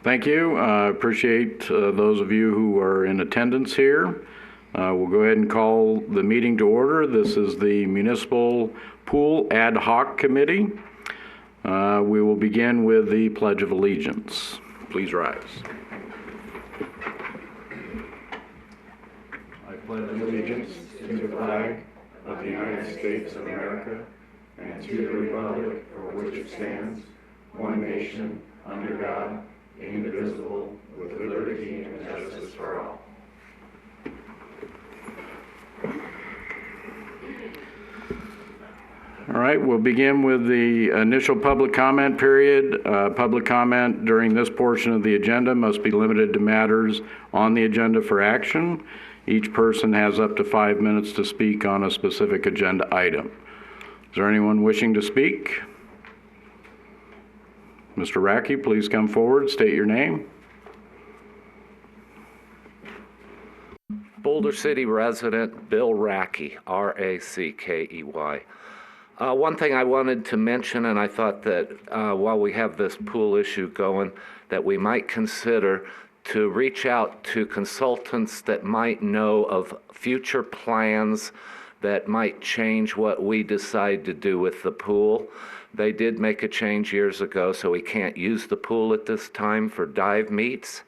Thank you. Appreciate those of you who are in attendance here. We'll go ahead and call the meeting to order. This is the Municipal Pool Ad Hoc Committee. We will begin with the Pledge of Allegiance. Please rise. I pledge allegiance to the flag of the United States of America and to the republic for which it stands, one nation, under God, indivisible, with liberty and justice for all. All right, we'll begin with the initial public comment period. Public comment during this portion of the agenda must be limited to matters on the agenda for action. Each person has up to 5 minutes to speak on a specific agenda item. Is there anyone wishing to speak? Mr. Racky, please come forward, state your name. Boulder City resident Bill Rackey, R-A-C-K-E-Y. One thing I wanted to mention, and I thought that while we have this pool issue going, that we might consider to reach out to consultants that might know of future plans that might change what we decide to do with the pool. They did make a change years ago, so we can't use the pool at this time for dive meets.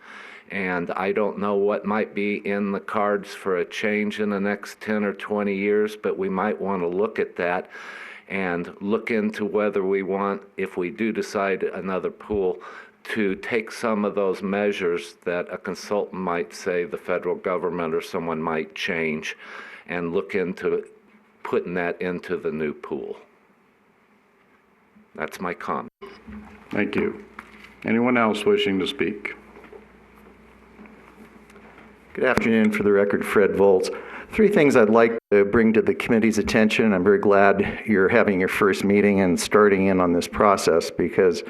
And I don't know what might be in the cards for a change in the next 10 or 20 years, but we might want to look at that and look into whether we want, if we do decide another pool, to take some of those measures that a consultant might say the federal government or someone might change, and look into putting that into the new pool. That's my comment. Thank you. Anyone else wishing to speak? Good afternoon. For the record, Fred Volz. 3 things I'd like to bring to the committee's attention. I'm very glad you're having your first meeting and starting in on this process, because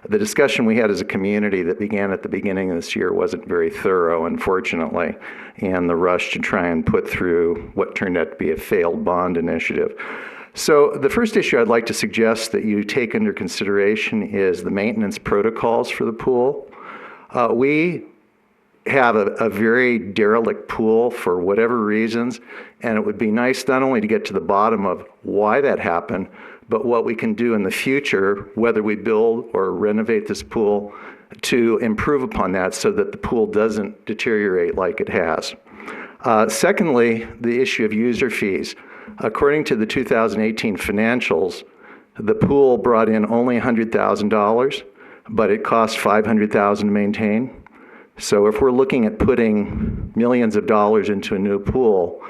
the discussion we had as a community that began at the beginning of this year wasn't very thorough, unfortunately, and the rush to try and put through what turned out to be a failed bond initiative. So the first issue I'd like to suggest that you take under consideration is the maintenance protocols for the pool. We have a very derelict pool for whatever reasons, and it would be nice not only to get to the bottom of why that happened, but what we can do in the future, whether we build or renovate this pool, to improve upon that so that the pool doesn't deteriorate like it has. Secondly, the issue of user fees. According to the 2018 financials, the pool brought in only $100,000, but it cost $500,000 to maintain. So if we're looking at putting millions of dollars into a new pool,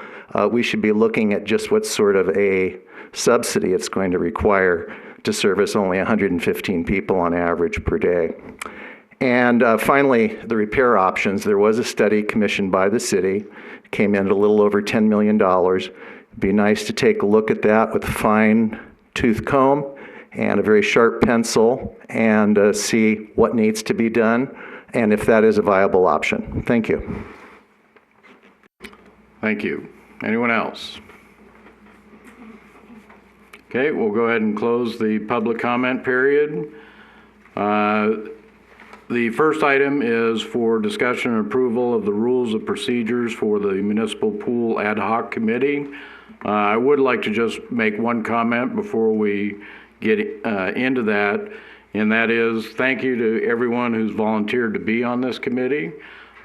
we should be looking at just what sort of a subsidy it's going to require to service only 115 people on average per day. And finally, the repair options. There was a study commissioned by the city, came in at a little over $10 million. It'd be nice to take a look at that with a fine tooth comb and a very sharp pencil and see what needs to be done and if that is a viable option. Thank you. Thank you. Anyone else? Okay, we'll go ahead and close the public comment period. The first item is for discussion and approval of the rules of procedures for the Municipal Pool Ad Hoc Committee. I would like to just make one comment before we get into that, and that is thank you to everyone who's volunteered to be on this committee.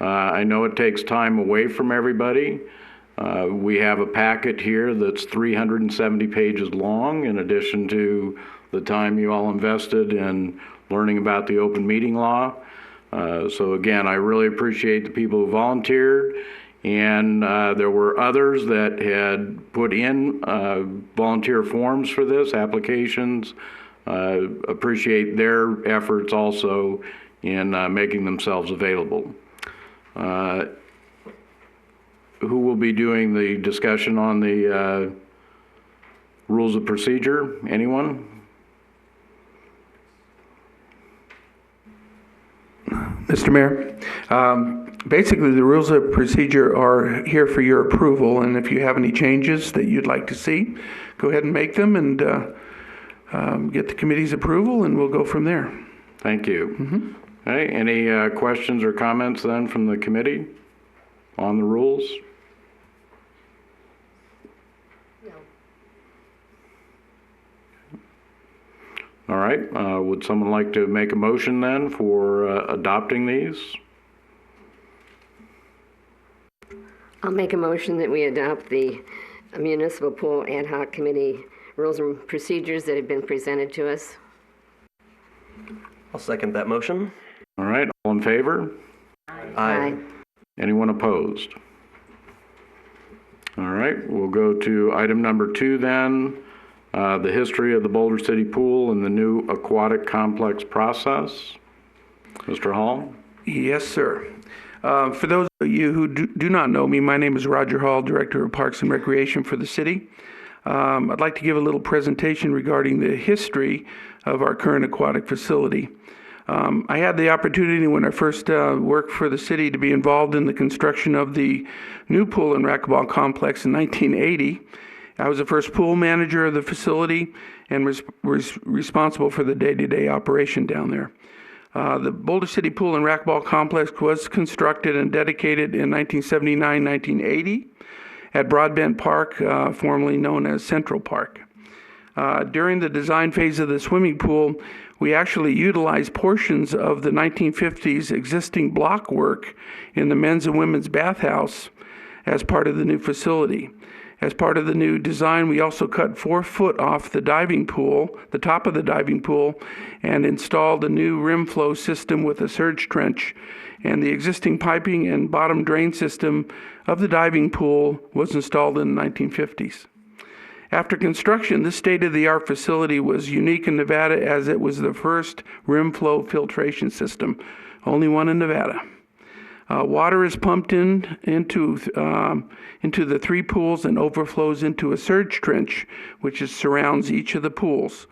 I know it takes time away from everybody. We have a packet here that's 370 pages long, in addition to the time you all invested in learning about the open meeting law. So again, I really appreciate the people who volunteered, and there were others that had put in volunteer forms for this, applications. Appreciate their efforts also in making themselves available. Who will be doing the discussion on the rules of procedure? Anyone? Mr. Mayor, basically the rules of procedure are here for your approval, and if you have any changes that you'd like to see, go ahead and make them and get the committee's approval, and we'll go from there. Thank you. Okay, any questions or comments then from the committee on the rules? No. All right, would someone like to make a motion then for adopting these? I'll make a motion that we adopt the Municipal Pool Ad Hoc Committee rules and procedures that have been presented to us. I'll second that motion. All right, all in favor? Aye. Anyone opposed? All right, we'll go to item number 2 then, the history of the Boulder City Pool and the new aquatic complex process. Mr. Hall? Yes, sir. For those of you who do not know me, my name is Roger Hall, Director of Parks and Recreation for the city. I'd like to give a little presentation regarding the history of our current aquatic facility. I had the opportunity when I first worked for the city to be involved in the construction of the new pool and racquetball complex in 1980. I was the first pool manager of the facility and was responsible for the day-to-day operation down there. The Boulder City Pool and Racquetball Complex was constructed and dedicated in 1979-1980 at Broadbent Park, formerly known as Central Park. During the design phase of the swimming pool, we actually utilized portions of the 1950s existing block work in the men's and women's bathhouse as part of the new facility. As part of the new design, we also cut 4 foot off the diving pool, the top of the diving pool, and installed a new rim flow system with a surge trench. And the existing piping and bottom drain system of the diving pool was installed in the 1950s. After construction, this state-of-the-art facility was unique in Nevada as it was the first rim flow filtration system, only one in Nevada. Water is pumped into the 3 pools and overflows into a surge trench, which surrounds each of the pools.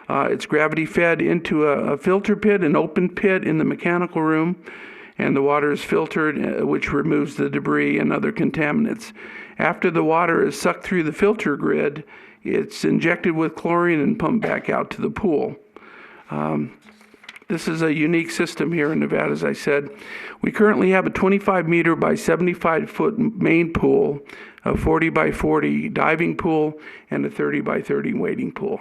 It's gravity fed into a filter pit, an open pit in the mechanical room, and the water is filtered, which removes the debris and other contaminants. After the water is sucked through the filter grid, it's injected with chlorine and pumped back out to the pool. This is a unique system here in Nevada, as I said. We currently have a 25 meter by 75 foot main pool, a 40 by 40 diving pool, and a 30 by 30 wading pool.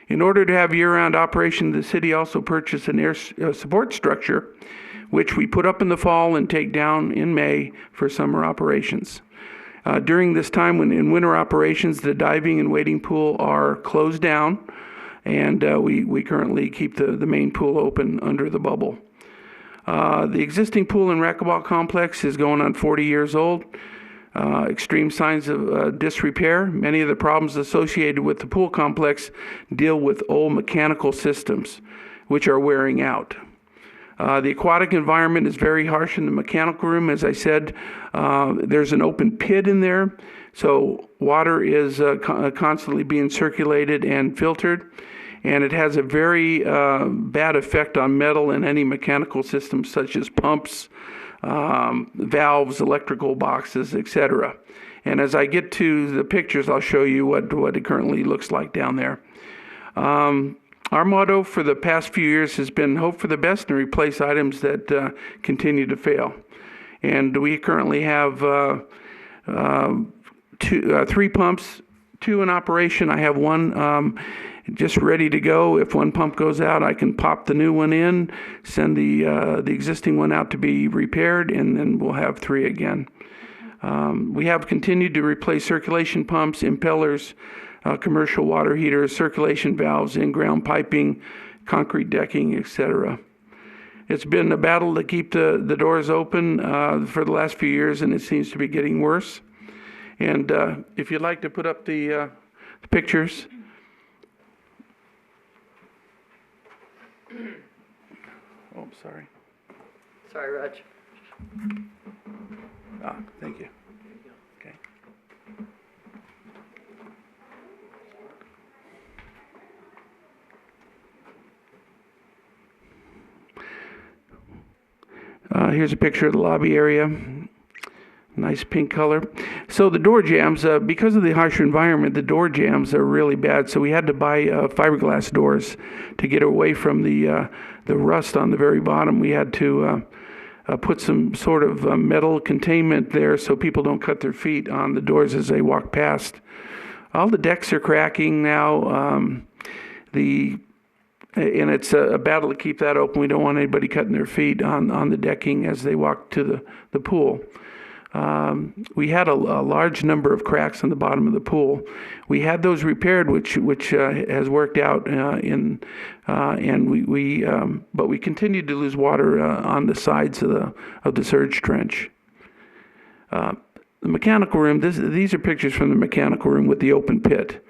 In order to have year-round operation, the city also purchased an air support structure, which we put up in the fall and take down in May for summer operations. During this time, when in winter operations, the diving and wading pool are closed down, and we currently keep the main pool open under the bubble. The existing pool and racquetball complex is going on 40 years old. Extreme signs of disrepair. Many of the problems associated with the pool complex deal with old mechanical systems, which are wearing out. The aquatic environment is very harsh in the mechanical room. As I said, there's an open pit in there, so water is constantly being circulated and filtered, and it has a very bad effect on metal and any mechanical systems such as pumps, valves, electrical boxes, etc. And as I get to the pictures, I'll show you what it currently looks like down there. Our motto for the past few years has been hope for the best and replace items that continue to fail. And we currently have 3 pumps, 2 in operation. I have one just ready to go. If one pump goes out, I can pop the new one in, send the existing one out to be repaired, and then we'll have 3 again. We have continued to replace circulation pumps, impellers, commercial water heaters, circulation valves, in-ground piping, concrete decking, etc. It's been a battle to keep the doors open for the last few years, and it seems to be getting worse. And if you'd like to put up the pictures. Oh, sorry. Sorry, Raj. Thank you. Okay. Here's a picture of the lobby area. Nice pink color. So the door jambs, because of the harsher environment, the door jambs are really bad. So we had to buy fiberglass doors to get away from the rust on the very bottom. We had to put some sort of metal containment there so people don't cut their feet on the doors as they walk past. All the decks are cracking now. And it's a battle to keep that open. We don't want anybody cutting their feet on the decking as they walk to the pool. We had a large number of cracks on the bottom of the pool. We had those repaired, which has worked out. But we continued to lose water on the sides of the surge trench. The mechanical room. These are pictures from the mechanical room with the open pit,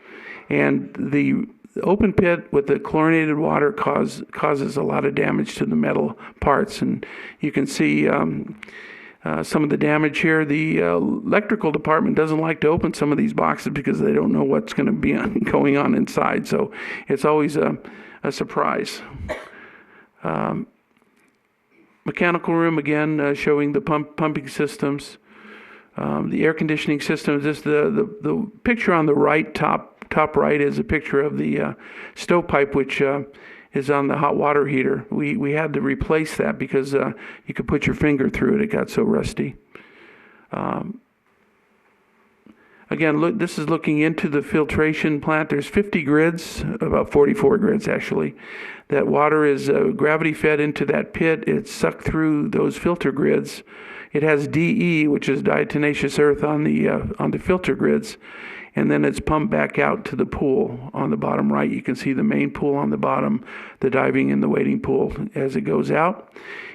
and the open pit with the chlorinated water causes a lot of damage to the metal parts, and you can see some of the damage here. The electrical department doesn't like to open some of these boxes because they don't know what's going to be going on inside, so it's always a surprise. Mechanical room again, showing the pumping systems, the air conditioning systems. This the picture on the right top right is a picture of the stovepipe, which is on the hot water heater. We had to replace that because you could put your finger through it. It got so rusty. Again, look, this is looking into the filtration plant. There's 50 grids, about 44 grids actually. That water is gravity fed into that pit. It's sucked through those filter grids. It has DE, which is diatomaceous earth, on the filter grids, and then it's pumped back out to the pool on the bottom right. You can see the main pool on the bottom, the diving and the wading pool as it goes out.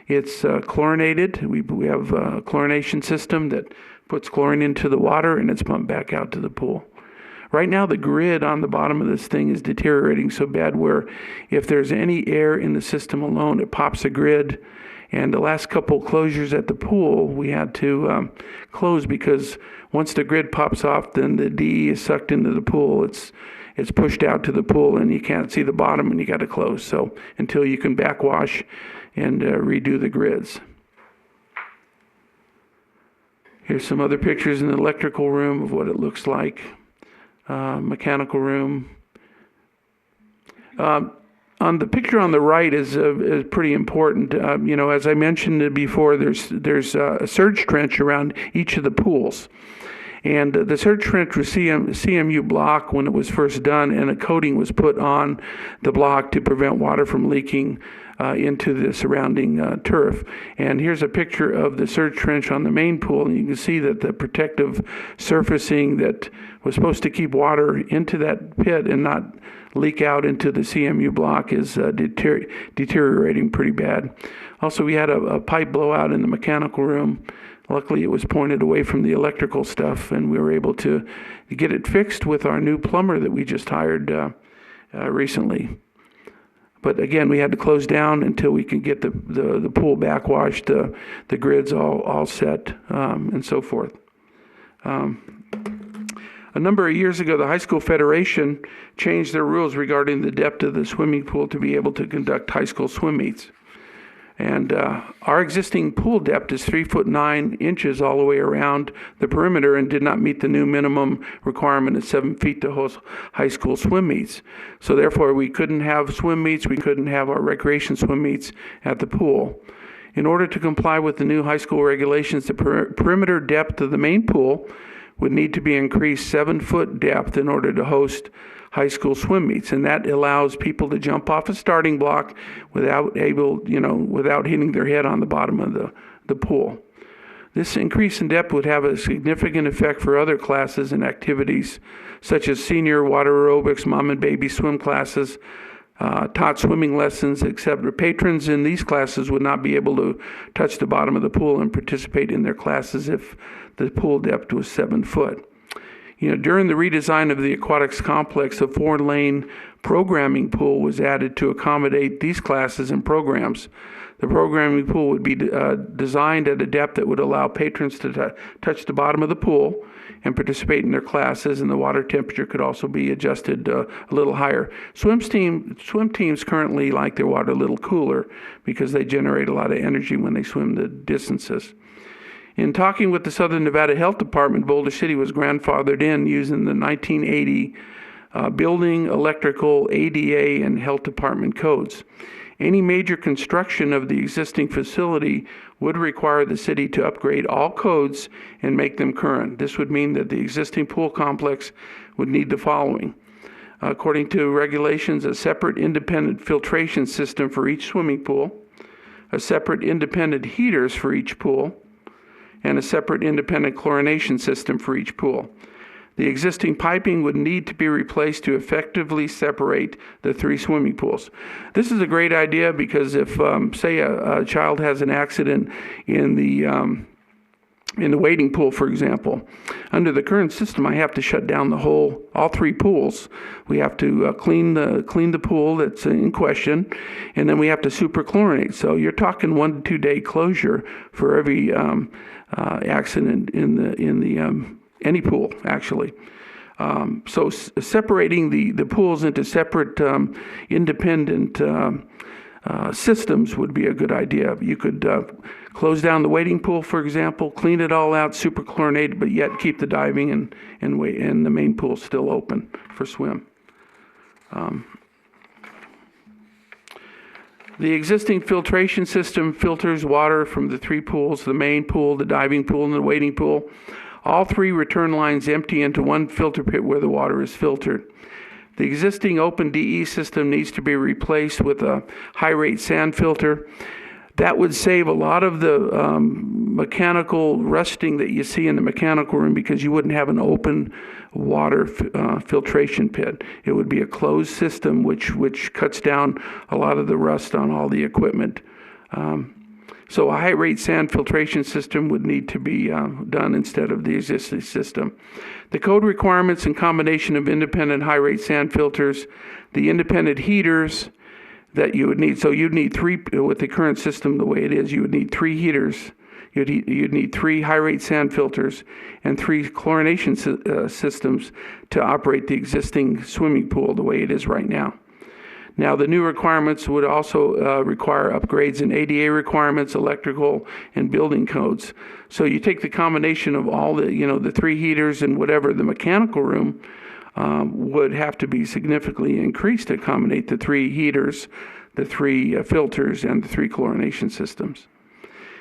It's chlorinated. We have a chlorination system that puts chlorine into the water, and it's pumped back out to the pool. Right now, the grid on the bottom of this thing is deteriorating so bad where if there's any air in the system alone, it pops a grid. And the last couple closures at the pool, we had to close because once the grid pops off, then the DE is sucked into the pool. It's pushed out to the pool, and you can't see the bottom, and you got to close. So until you can backwash and redo the grids. Here's some other pictures in the electrical room of what it looks like. Mechanical room. On the picture on the right is pretty important. As I mentioned before, there's a surge trench around each of the pools. And the surge trench was CMU block when it was first done, and a coating was put on the block to prevent water from leaking into the surrounding turf. And here's a picture of the surge trench on the main pool, and you can see that the protective surfacing that was supposed to keep water into that pit and not leak out into the CMU block is deteriorating pretty bad. Also, we had a pipe blowout in the mechanical room. Luckily, it was pointed away from the electrical stuff, and we were able to get it fixed with our new plumber that we just hired recently. But again, we had to close down until we could get the pool backwashed, the grids all set, and so forth. A number of years ago, the High School Federation changed their rules regarding the depth of the swimming pool to be able to conduct high school swim meets. And our existing pool depth is 3'9" all the way around the perimeter and did not meet the new minimum requirement of 7 feet to host high school swim meets. So therefore, we couldn't have swim meets, we couldn't have our recreation swim meets at the pool. In order to comply with the new high school regulations, the perimeter depth of the main pool would need to be increased 7-foot depth in order to host high school swim meets, and that allows people to jump off a starting block without hitting their head on the bottom of the pool. This increase in depth would have a significant effect for other classes and activities, such as senior water aerobics, mom and baby swim classes, taught swimming lessons, etc. Patrons in these classes would not be able to touch the bottom of the pool and participate in their classes if the pool depth was 7 foot. During the redesign of the aquatics complex, a 4-lane programming pool was added to accommodate these classes and programs. The programming pool would be designed at a depth that would allow patrons to touch the bottom of the pool and participate in their classes, and the water temperature could also be adjusted a little higher. Swim teams currently like their water a little cooler because they generate a lot of energy when they swim the distances. In talking with the Southern Nevada Health Department, Boulder City was grandfathered in using the 1980 building, electrical, ADA, and health department codes. Any major construction of the existing facility would require the city to upgrade all codes and make them current. This would mean that the existing pool complex would need the following. According to regulations, a separate independent filtration system for each swimming pool, a separate independent heaters for each pool, and a separate independent chlorination system for each pool. The existing piping would need to be replaced to effectively separate the 3 swimming pools. This is a great idea because if, say, a child has an accident in the wading pool, for example, under the current system, I have to shut down all 3 pools. We have to clean the pool that's in question, and then we have to superchlorinate. So you're talking 1 to 2 day closure for every accident in any pool, actually. So separating the pools into separate independent systems would be a good idea. You could close down the wading pool, for example, clean it all out, superchlorinate, but yet keep the diving and the main pool still open for swim. The existing filtration system filters water from the 3 pools, the main pool, the diving pool, and the wading pool. All 3 return lines empty into one filter pit where the water is filtered. The existing open DE system needs to be replaced with a high-rate sand filter. That would save a lot of the mechanical rusting that you see in the mechanical room because you wouldn't have an open water filtration pit. It would be a closed system which cuts down a lot of the rust on all the equipment. So a high-rate sand filtration system would need to be done instead of the existing system. The code requirements and combination of independent high-rate sand filters, the independent heaters that you would need. So you'd need 3, with the current system the way it is, you would need 3 heaters. You'd need 3 high-rate sand filters and 3 chlorination systems to operate the existing swimming pool the way it is right now. Now, the new requirements would also require upgrades in ADA requirements, electrical, and building codes. So you take the combination of all the 3 heaters and whatever the mechanical room would have to be significantly increased to accommodate the 3 heaters, the 3 filters, and the 3 chlorination systems.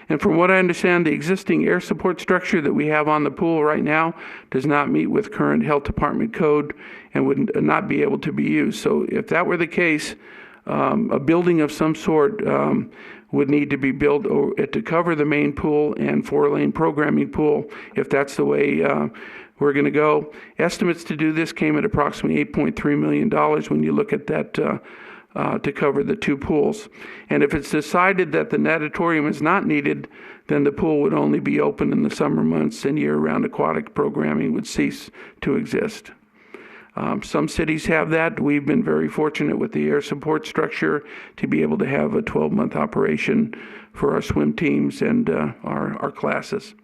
And from what I understand, the existing air support structure that we have on the pool right now does not meet with current health department code and would not be able to be used. So if that were the case, a building of some sort would need to be built to cover the main pool and 4-lane programming pool, if that's the way we're going to go. Estimates to do this came at approximately $8.3 million when you look at that to cover the 2 pools. And if it's decided that the natatorium is not needed, then the pool would only be open in the summer months and year-round aquatic programming would cease to exist. Some cities have that. We've been very fortunate with the air support structure to be able to have a 12-month operation for our swim teams and our classes.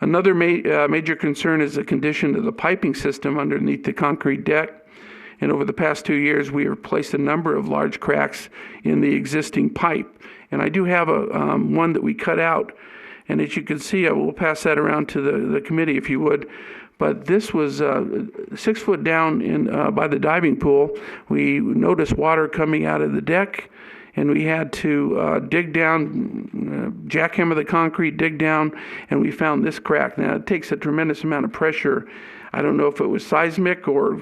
Another major concern is the condition of the piping system underneath the concrete deck. And over the past 2 years, we have replaced a number of large cracks in the existing pipe. And I do have one that we cut out. And as you can see, I will pass that around to the committee if you would. But this was 6 foot down by the diving pool. We noticed water coming out of the deck, and we had to dig down, jackhammer the concrete, dig down, and we found this crack. Now, it takes a tremendous amount of pressure. I don't know if it was seismic or,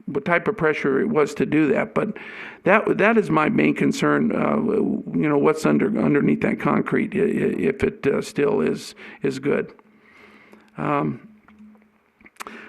what type of pressure it was to do that, but that is my main concern. What's underneath that concrete, if it still is good.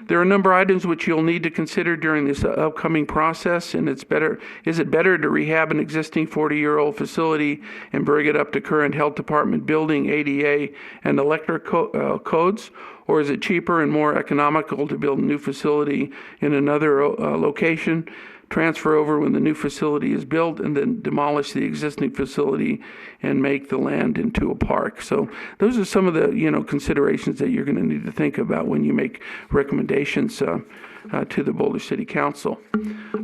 There are a number of items which you'll need to consider during this upcoming process, and is it better to rehab an existing 40-year-old facility and bring it up to current health department building, ADA, and electric codes, or is it cheaper and more economical to build a new facility in another location? transfer over when the new facility is built, and then demolish the existing facility and make the land into a park. So those are some of the, considerations that you're going to need to think about when you make recommendations to the Boulder City Council.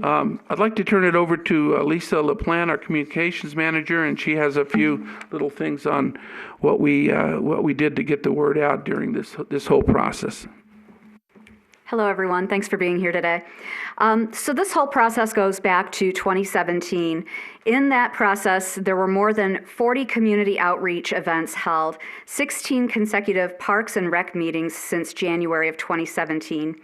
I'd like to turn it over to Lisa LaPlante, our communications manager, and she has a few little things on what we did to get the word out during this whole process. Hello, everyone. Thanks for being here today. So this whole process goes back to 2017. In that process, there were more than 40 community outreach events held, 16 consecutive Parks and Rec meetings since January of 2017.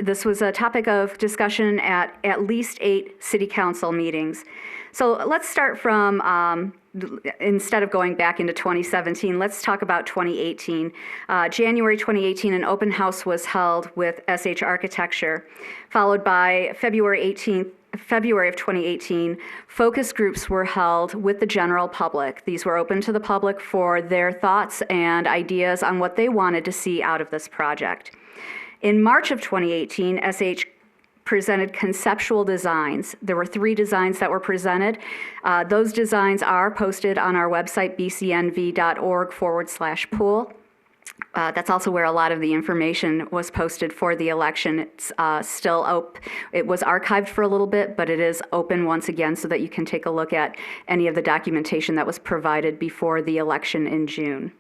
This was a topic of discussion at least 8 city council meetings. So let's start from, instead of going back into 2017, let's talk about 2018. January 2018, an open house was held with SH Architecture, followed by February of 2018, focus groups were held with the general public. These were open to the public for their thoughts and ideas on what they wanted to see out of this project. In March of 2018, SH presented conceptual designs. There were 3 designs that were presented. Those designs are posted on our website, bcnv.org/pool. That's also where a lot of the information was posted for the election. It's still open. It was archived for a little bit, but it is open once again so that you can take a look at any of the documentation that was provided before the election in June.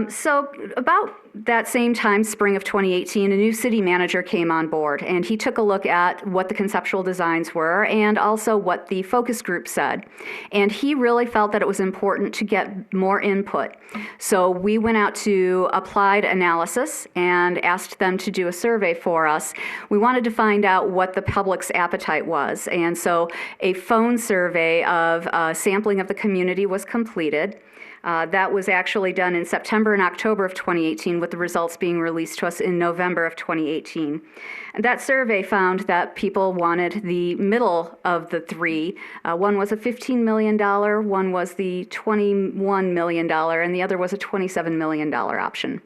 So about that same time, spring of 2018, a new city manager came on board, and he took a look at what the conceptual designs were and also what the focus group said. And he really felt that it was important to get more input. So we went out to Applied Analysis and asked them to do a survey for us. We wanted to find out what the public's appetite was. And so a phone survey of sampling of the community was completed. That was actually done in September and October of 2018, with the results being released to us in November of 2018. And that survey found that people wanted the middle of the 3. One was a $15 million, one was the $21 million, and the other was a $27 million option.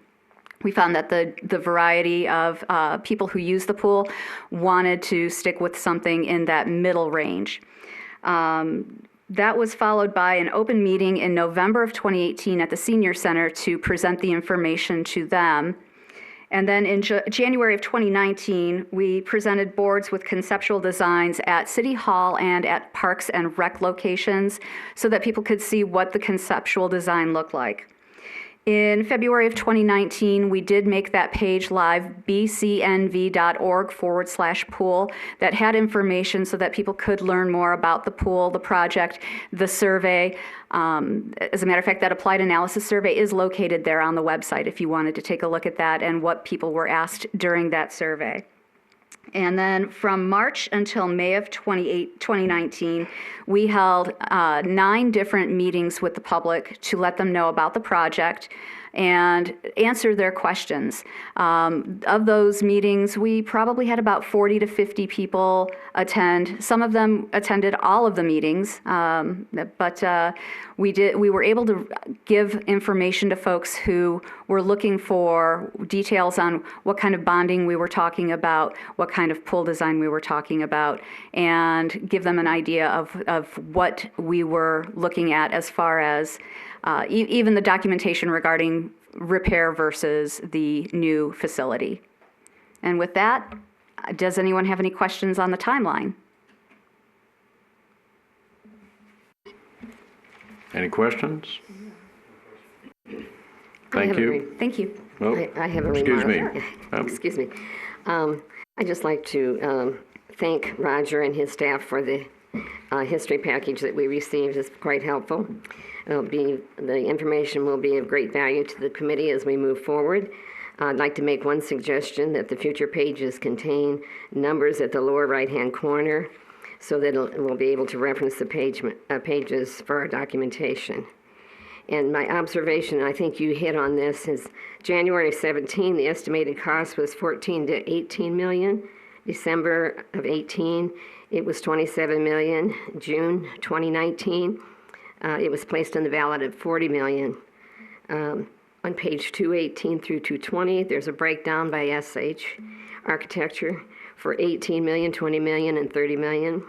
We found that the variety of people who use the pool wanted to stick with something in that middle range. That was followed by an open meeting in November of 2018 at the Senior Center to present the information to them. And then in January of 2019, we presented boards with conceptual designs at City Hall and at Parks and Rec locations so that people could see what the conceptual design looked like. In February of 2019, we did make that page live, bcnv.org/pool, that had information so that people could learn more about the pool, the project, the survey. As a matter of fact, that applied analysis survey is located there on the website if you wanted to take a look at that and what people were asked during that survey. And then from March until May of 2019, we held 9 different meetings with the public to let them know about the project and answer their questions. Of those meetings, we probably had about 40 to 50 people attend. Some of them attended all of the meetings, but we were able to give information to folks who were looking for details on what kind of bonding we were talking about, what kind of pool design we were talking about, and give them an idea of what we were looking at as far as even the documentation regarding repair versus the new facility. And with that, does anyone have any questions on the timeline? Any questions? Thank you. Thank you. Oh, I have a excuse remark. me. Excuse me. I'd just like to thank Roger and his staff for the history package that we received. It's quite helpful. The information will be of great value to the committee as we move forward. I'd like to make one suggestion that the future pages contain numbers at the lower right-hand corner so that we'll be able to reference the pages for our documentation. And my observation, I think you hit on this, is January of 17, the estimated cost was 14 to 18 million. December of 18, it was 27 million. June 2019, it was placed on the ballot at 40 million. On page 218 through 220, there's a breakdown by SH Architecture for 18 million, 20 million, and 30 million.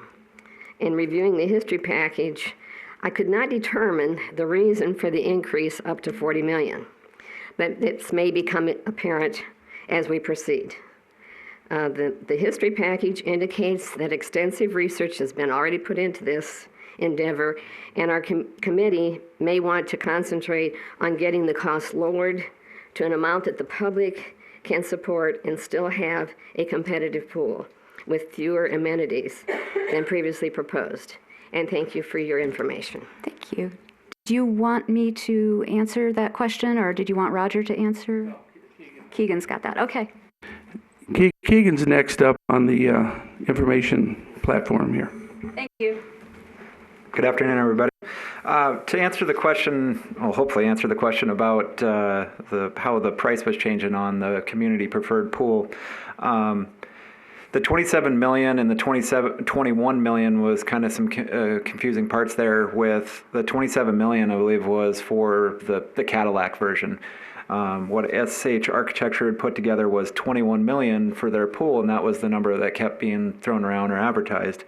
In reviewing the history package, I could not determine the reason for the increase up to 40 million, but this may become apparent as we proceed. The history package indicates that extensive research has been already put into this endeavor, and our committee may want to concentrate on getting the cost lowered to an amount that the public can support and still have a competitive pool with fewer amenities than previously proposed. And thank you for your information. Thank you. Do you want me to answer that question, or did you want Roger to answer? No, Keegan's got that. Okay. Keegan's next up on the information platform here. Thank you. Good afternoon, everybody. To answer the question, well, hopefully answer the question about how the price was changing on the community preferred pool. The 27 million and the 21 million was kind of some confusing parts there. With the 27 million, I believe, was for the Cadillac version. What SH Architecture had put together was 21 million for their pool, and that was the number that kept being thrown around or advertised.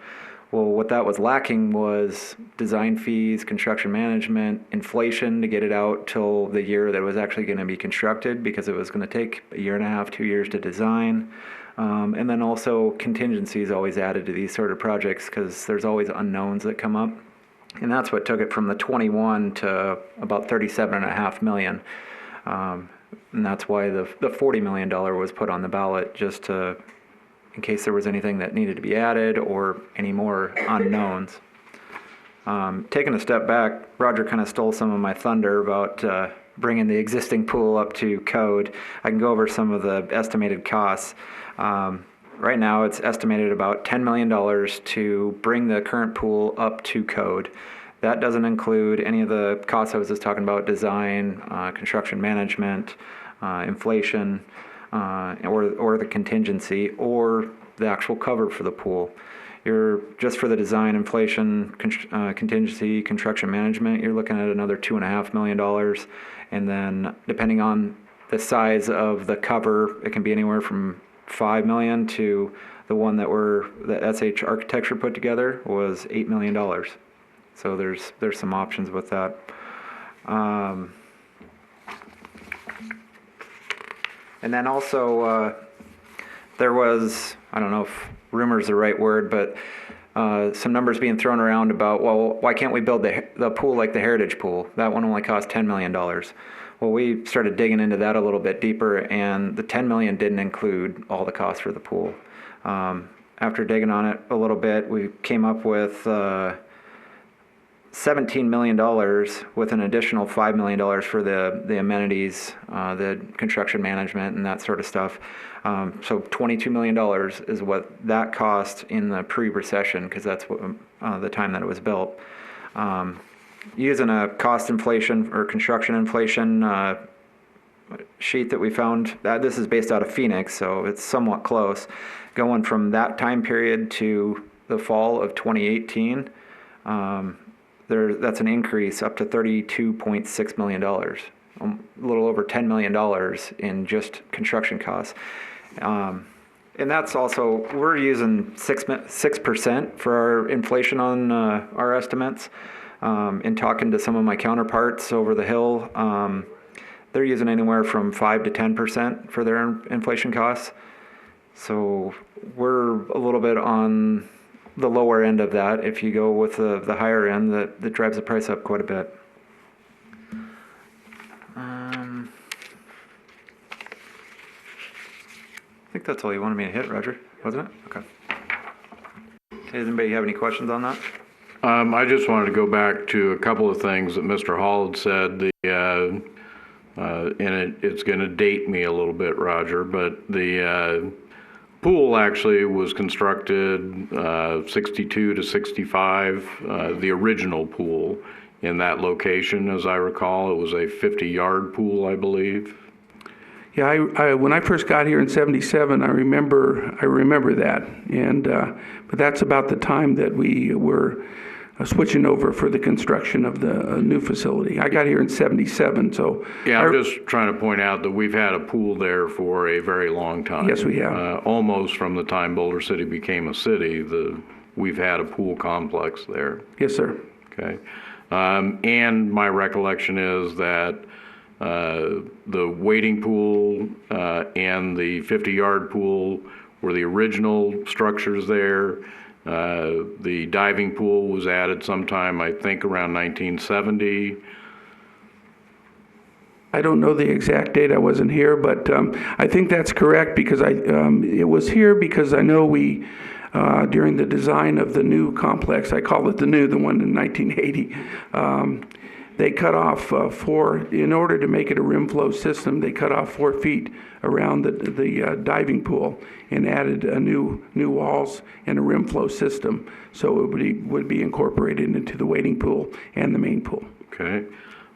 Well, what that was lacking was design fees, construction management, inflation to get it out till the year that it was actually going to be constructed, because it was going to take a year and a half, 2 years to design. And then also contingencies always added to these sort of projects, because there's always unknowns that come up. And that's what took it from the 21 to about 37.5 million. And that's why the $40 million was put on the ballot, just to, in case there was anything that needed to be added or any more unknowns. Taking a step back, Roger kind of stole some of my thunder about bringing the existing pool up to code. I can go over some of the estimated costs. Right now, it's estimated about $10 million to bring the current pool up to code. That doesn't include any of the costs I was just talking about: design, construction management, inflation, or the contingency, or the actual cover for the pool. You're just for the design, inflation, contingency, construction management, you're looking at another $2.5 million. And then depending on the size of the cover, it can be anywhere from $5 million to the one that SH Architecture put together was $8 million. So there's some options with that. And then also there was, I don't know if rumor is the right word, but some numbers being thrown around about, well, why can't we build the pool like the Heritage Pool? That one only cost $10 million. Well, we started digging into that a little bit deeper, and the $10 million didn't include all the costs for the pool. After digging on it a little bit, we came up with $17 million with an additional $5 million for the amenities, the construction management, and that sort of stuff. So $22 million is what that cost in the pre-recession, because that's what, the time that it was built. Using a cost inflation or construction inflation sheet that we found, this is based out of Phoenix, so it's somewhat close. Going from that time period to the fall of 2018, that's an increase up to $32.6 million, a little over $10 million in just construction costs. And that's also, we're using 6% for our inflation on our estimates. In talking to some of my counterparts over the hill, they're using anywhere from 5 to 10% for their inflation costs. So we're a little bit on the lower end of that. If you go with the higher end, that drives the price up quite a bit. I think that's all you wanted me to hit, Roger, wasn't it? Okay. Does anybody have any questions on that? I just wanted to go back to a couple of things that Mr. Hall had said. And it's going to date me a little bit, Roger, but the pool actually was constructed 62 to 65, the original pool in that location, as I recall. It was a 50-yard pool, I believe. Yeah, I when I first got here in '77, I remember that, and but that's about the time that we were switching over for the construction of the new facility. I got here in '77, so. Yeah, I'm just trying to point out that we've had a pool there for a very long time. Yes, we have. Almost from the time Boulder City became a city, we've had a pool complex there. Yes, sir. Okay. And my recollection is that the wading pool and the 50-yard pool were the original structures there. The diving pool was added sometime, I think, around 1970. I don't know the exact date. I wasn't here, but I think that's correct because it was here because I know we, during the design of the new complex, I call it the one in 1980, they cut off in order to make it a rim flow system, they cut off 4 feet around the diving pool and added new walls and a rim flow system. So it would be incorporated into the wading pool and the main pool. Okay.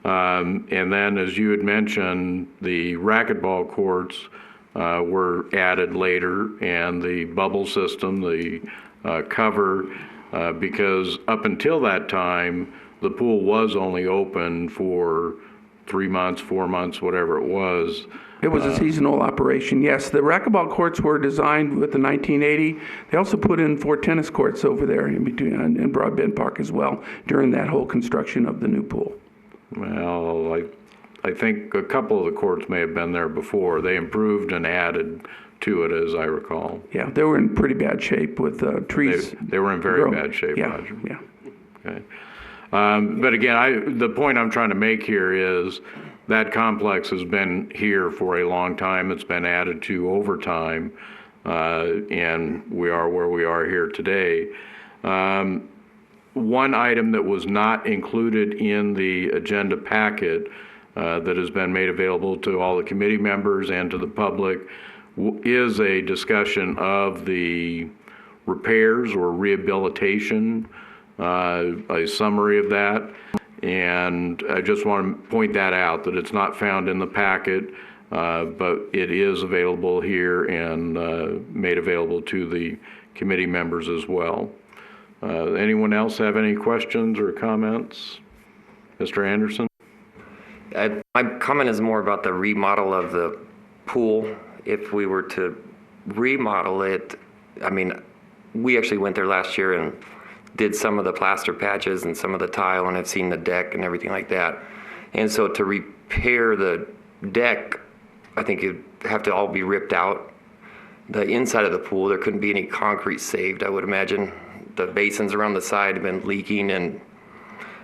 And then, as you had mentioned, the racquetball courts were added later, and the bubble system, the cover, because up until that time, the pool was only open for 3 months, 4 months, whatever it was. It was a seasonal operation, yes. The racquetball courts were designed with the 1980. They also put in 4 tennis courts over there in between, in Broadbent Park as well, during that whole construction of the new pool. Well, I think a couple of the courts may have been there before. They improved and added to it, as I recall. Yeah, they were in pretty bad shape with trees. They were in very bad shape, yeah, Roger. Yeah. Okay. But again, the point I'm trying to make here is that complex has been here for a long time. It's been added to over time, and we are where we are here today. One item that was not included in the agenda packet that has been made available to all the committee members and to the public is a discussion of the repairs or rehabilitation, a summary of that. And I just want to point that out, that it's not found in the packet, but it is available here and made available to the committee members as well. Anyone else have any questions or comments? Mr. Anderson? My comment is more about the remodel of the pool. If we were to remodel it, I mean, we actually went there last year and did some of the plaster patches and some of the tile, and I've seen the deck and everything like that. And so to repair the deck, I think it'd have to all be ripped out. The inside of the pool, there couldn't be any concrete saved, I would imagine. The basins around the side have been leaking, and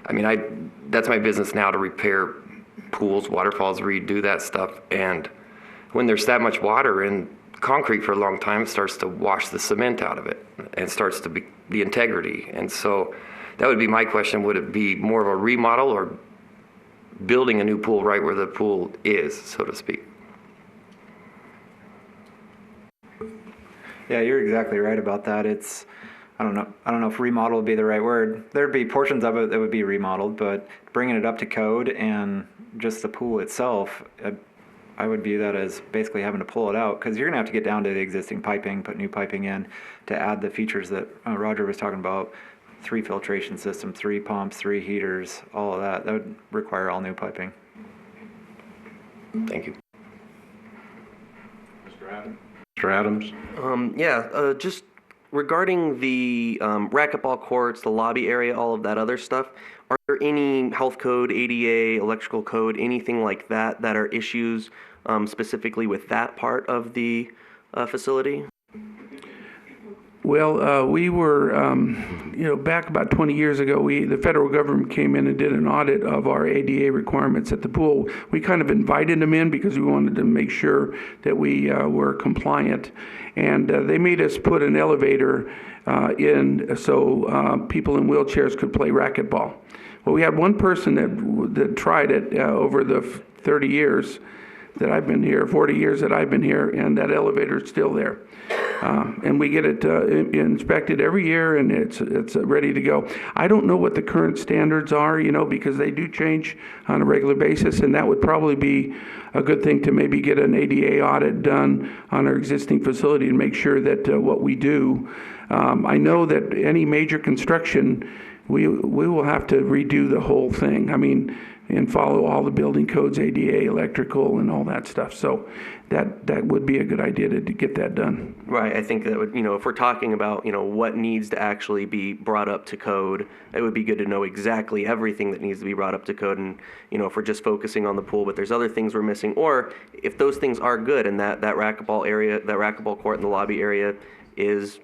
I mean, that's my business now, to repair pools, waterfalls, redo that stuff. And when there's that much water in concrete for a long time, it starts to wash the cement out of it and starts to be the integrity. And so that would be my question. Would it be more of a remodel or building a new pool right where the pool is, so to speak? Yeah, you're exactly right about that. I don't know if remodel would be the right word. There'd be portions of it that would be remodeled, but bringing it up to code and just the pool itself, I would view that as basically having to pull it out, because you're going to have to get down to the existing piping, put new piping in to add the features that Roger was talking about, 3 filtration systems, 3 pumps, 3 heaters, all of that. That would require all new piping. Thank you. Mr. Adams? Just regarding the racquetball courts, the lobby area, all of that other stuff, are there any health code, ADA, electrical code, anything like that that are issues specifically with that part of the facility? Well, we were, back about 20 years ago, the federal government came in and did an audit of our ADA requirements at the pool. We kind of invited them in because we wanted to make sure that we were compliant. And they made us put an elevator in so people in wheelchairs could play racquetball. Well, we had one person that tried it over the 30 years that I've been here, 40 years that I've been here, and that elevator's still there. And we get it inspected every year, and it's ready to go. I don't know what the current standards are, because they do change on a regular basis, and that would probably be a good thing to maybe get an ADA audit done on our existing facility and make sure that what we do. I know that any major construction, we will have to redo the whole thing. I mean, and follow all the building codes, ADA, electrical, and all that stuff. So that would be a good idea to get that done. Right, I think that would, if we're talking about, what needs to actually be brought up to code, it would be good to know exactly everything that needs to be brought up to code. And, if we're just focusing on the pool, but there's other things we're missing, or if those things are good and that racquetball area, that racquetball court in the lobby area is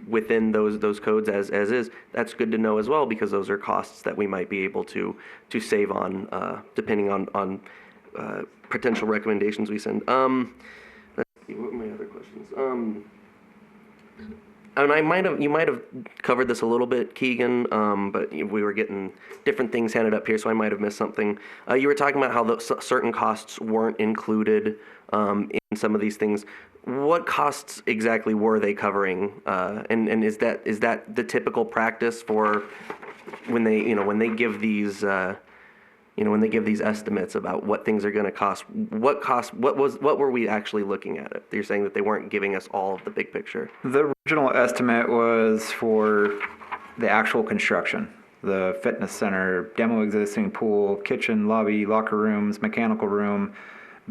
within those codes as is, that's good to know as well, because those are costs that we might be able to save on, depending on potential recommendations we send. Let's see, what were my other questions? And you might have covered this a little bit, Keegan, but we were getting different things handed up here, so I might have missed something. You were talking about how certain costs weren't included in some of these things. What costs exactly were they covering? And is that the typical practice for when they give these when they give these estimates about what things are going to cost? What were we actually looking at? You're saying that they weren't giving us all of the big picture. The original estimate was for the actual construction, the fitness center, demo existing pool, kitchen, lobby, locker rooms, mechanical room,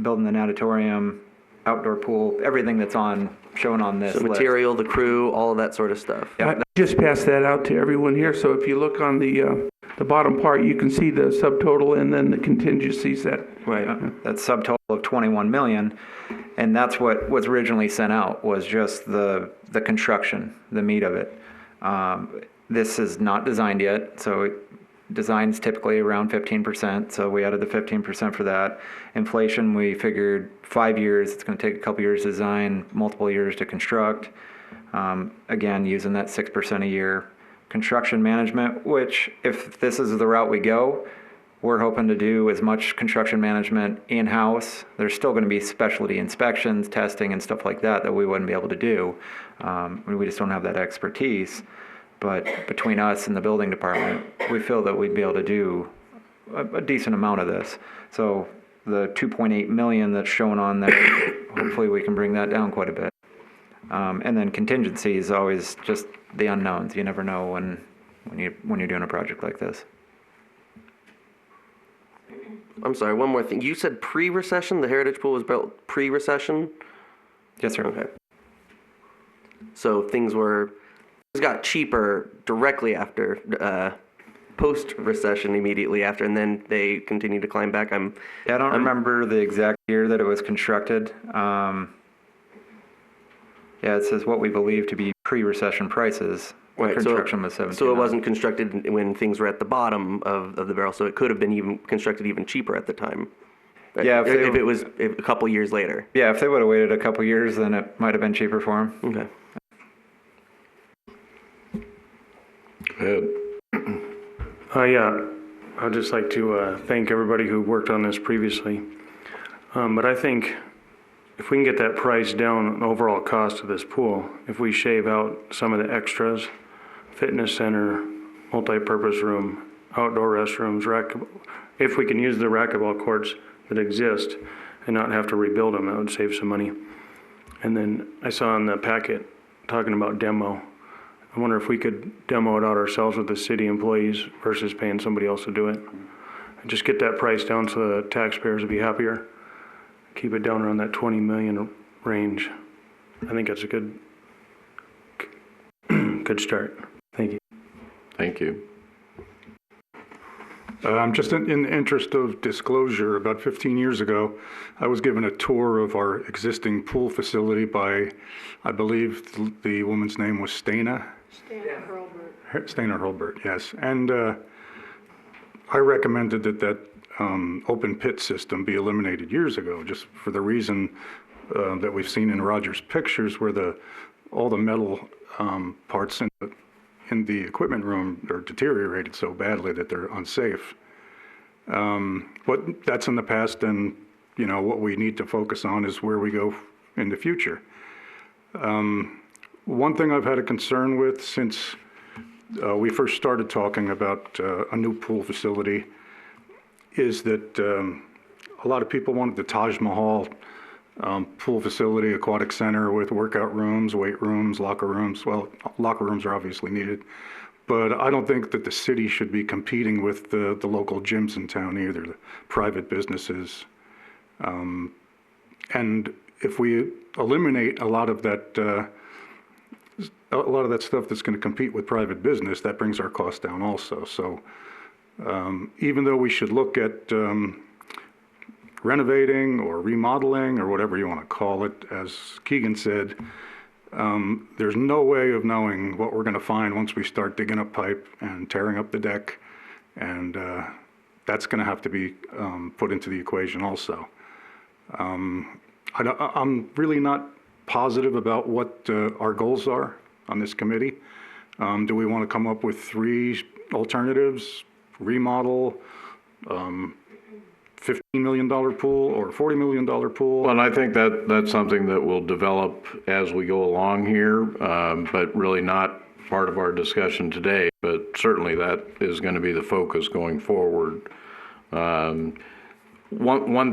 building an auditorium, outdoor pool, everything that's shown on this list. Material, the crew, all of that sort of stuff. I just passed that out to everyone here. So if you look on the bottom part, you can see the subtotal and then the contingencies that. Right. That subtotal of 21 million, and that's what was originally sent out, was just the construction, the meat of it. This is not designed yet, so design's typically around 15%, so we added the 15% for that. Inflation, we figured 5 years, it's going to take a couple years to design, multiple years to construct. Again, using that 6% a year. Construction management, which if this is the route we go, we're hoping to do as much construction management in-house. There's still going to be specialty inspections, testing, and stuff like that we wouldn't be able to do. We just don't have that expertise. But between us and the building department, we feel that we'd be able to do a decent amount of this. So the 2.8 million that's shown on there, hopefully we can bring that down quite a bit. And then contingency is always just the unknowns. You never know when you're doing a project like this. I'm sorry, one more thing. You said pre-recession? The Heritage Pool was built pre-recession? Yes, sir. Okay. So things got cheaper directly after, post-recession immediately after, and then they continued to climb back. I don't remember the exact year that it was constructed. It says what we believe to be pre-recession prices. Right, Construction was 17. So it wasn't constructed when things were at the bottom of the barrel, so it could have been even constructed even cheaper at the time. Right? Yeah, if it was a couple years later. Yeah, if they would have waited a couple years, then it might have been cheaper for them. Okay. Go ahead. Yeah, I'd just like to thank everybody who worked on this previously. But I think if we can get that price down, the overall cost of this pool, if we shave out some of the extras, fitness center, multi-purpose room, outdoor restrooms, if we can use the racquetball courts that exist and not have to rebuild them, that would save some money. And then I saw in the packet talking about demo. I wonder if we could demo it out ourselves with the city employees versus paying somebody else to do it. And just get that price down so the taxpayers will be happier. Keep it down around that 20 million range. I think that's a good start. Thank you. Thank you. Just in the interest of disclosure, about 15 years ago, I was given a tour of our existing pool facility by, I believe the woman's name was Stana Hurlbert, yes. And I recommended that open pit system be eliminated years ago, just for the reason that we've seen in Roger's pictures, where all the metal parts in the equipment room are deteriorated so badly that they're unsafe. But that's in the past, and what we need to focus on is where we go in the future. One thing I've had a concern with since we first started talking about a new pool facility is that a lot of people wanted the Taj Mahal pool facility, aquatic center with workout rooms, weight rooms, locker rooms. Well, locker rooms are obviously needed, But I don't think that the city should be competing with the local gyms in town either, the private businesses. And if we eliminate a lot of that stuff that's going to compete with private business, that brings our costs down also. So even though we should look at renovating or remodeling or whatever you want to call it, as Keegan said, there's no way of knowing what we're going to find once we start digging up pipe and tearing up the deck. And that's going to have to be put into the equation also. I'm really not positive about what our goals are on this committee. Do we want to come up with 3 alternatives, remodel, $15 million pool or $40 million pool? Well, and I think that's something that will develop as we go along here, but really not part of our discussion today. But certainly that is going to be the focus going forward. One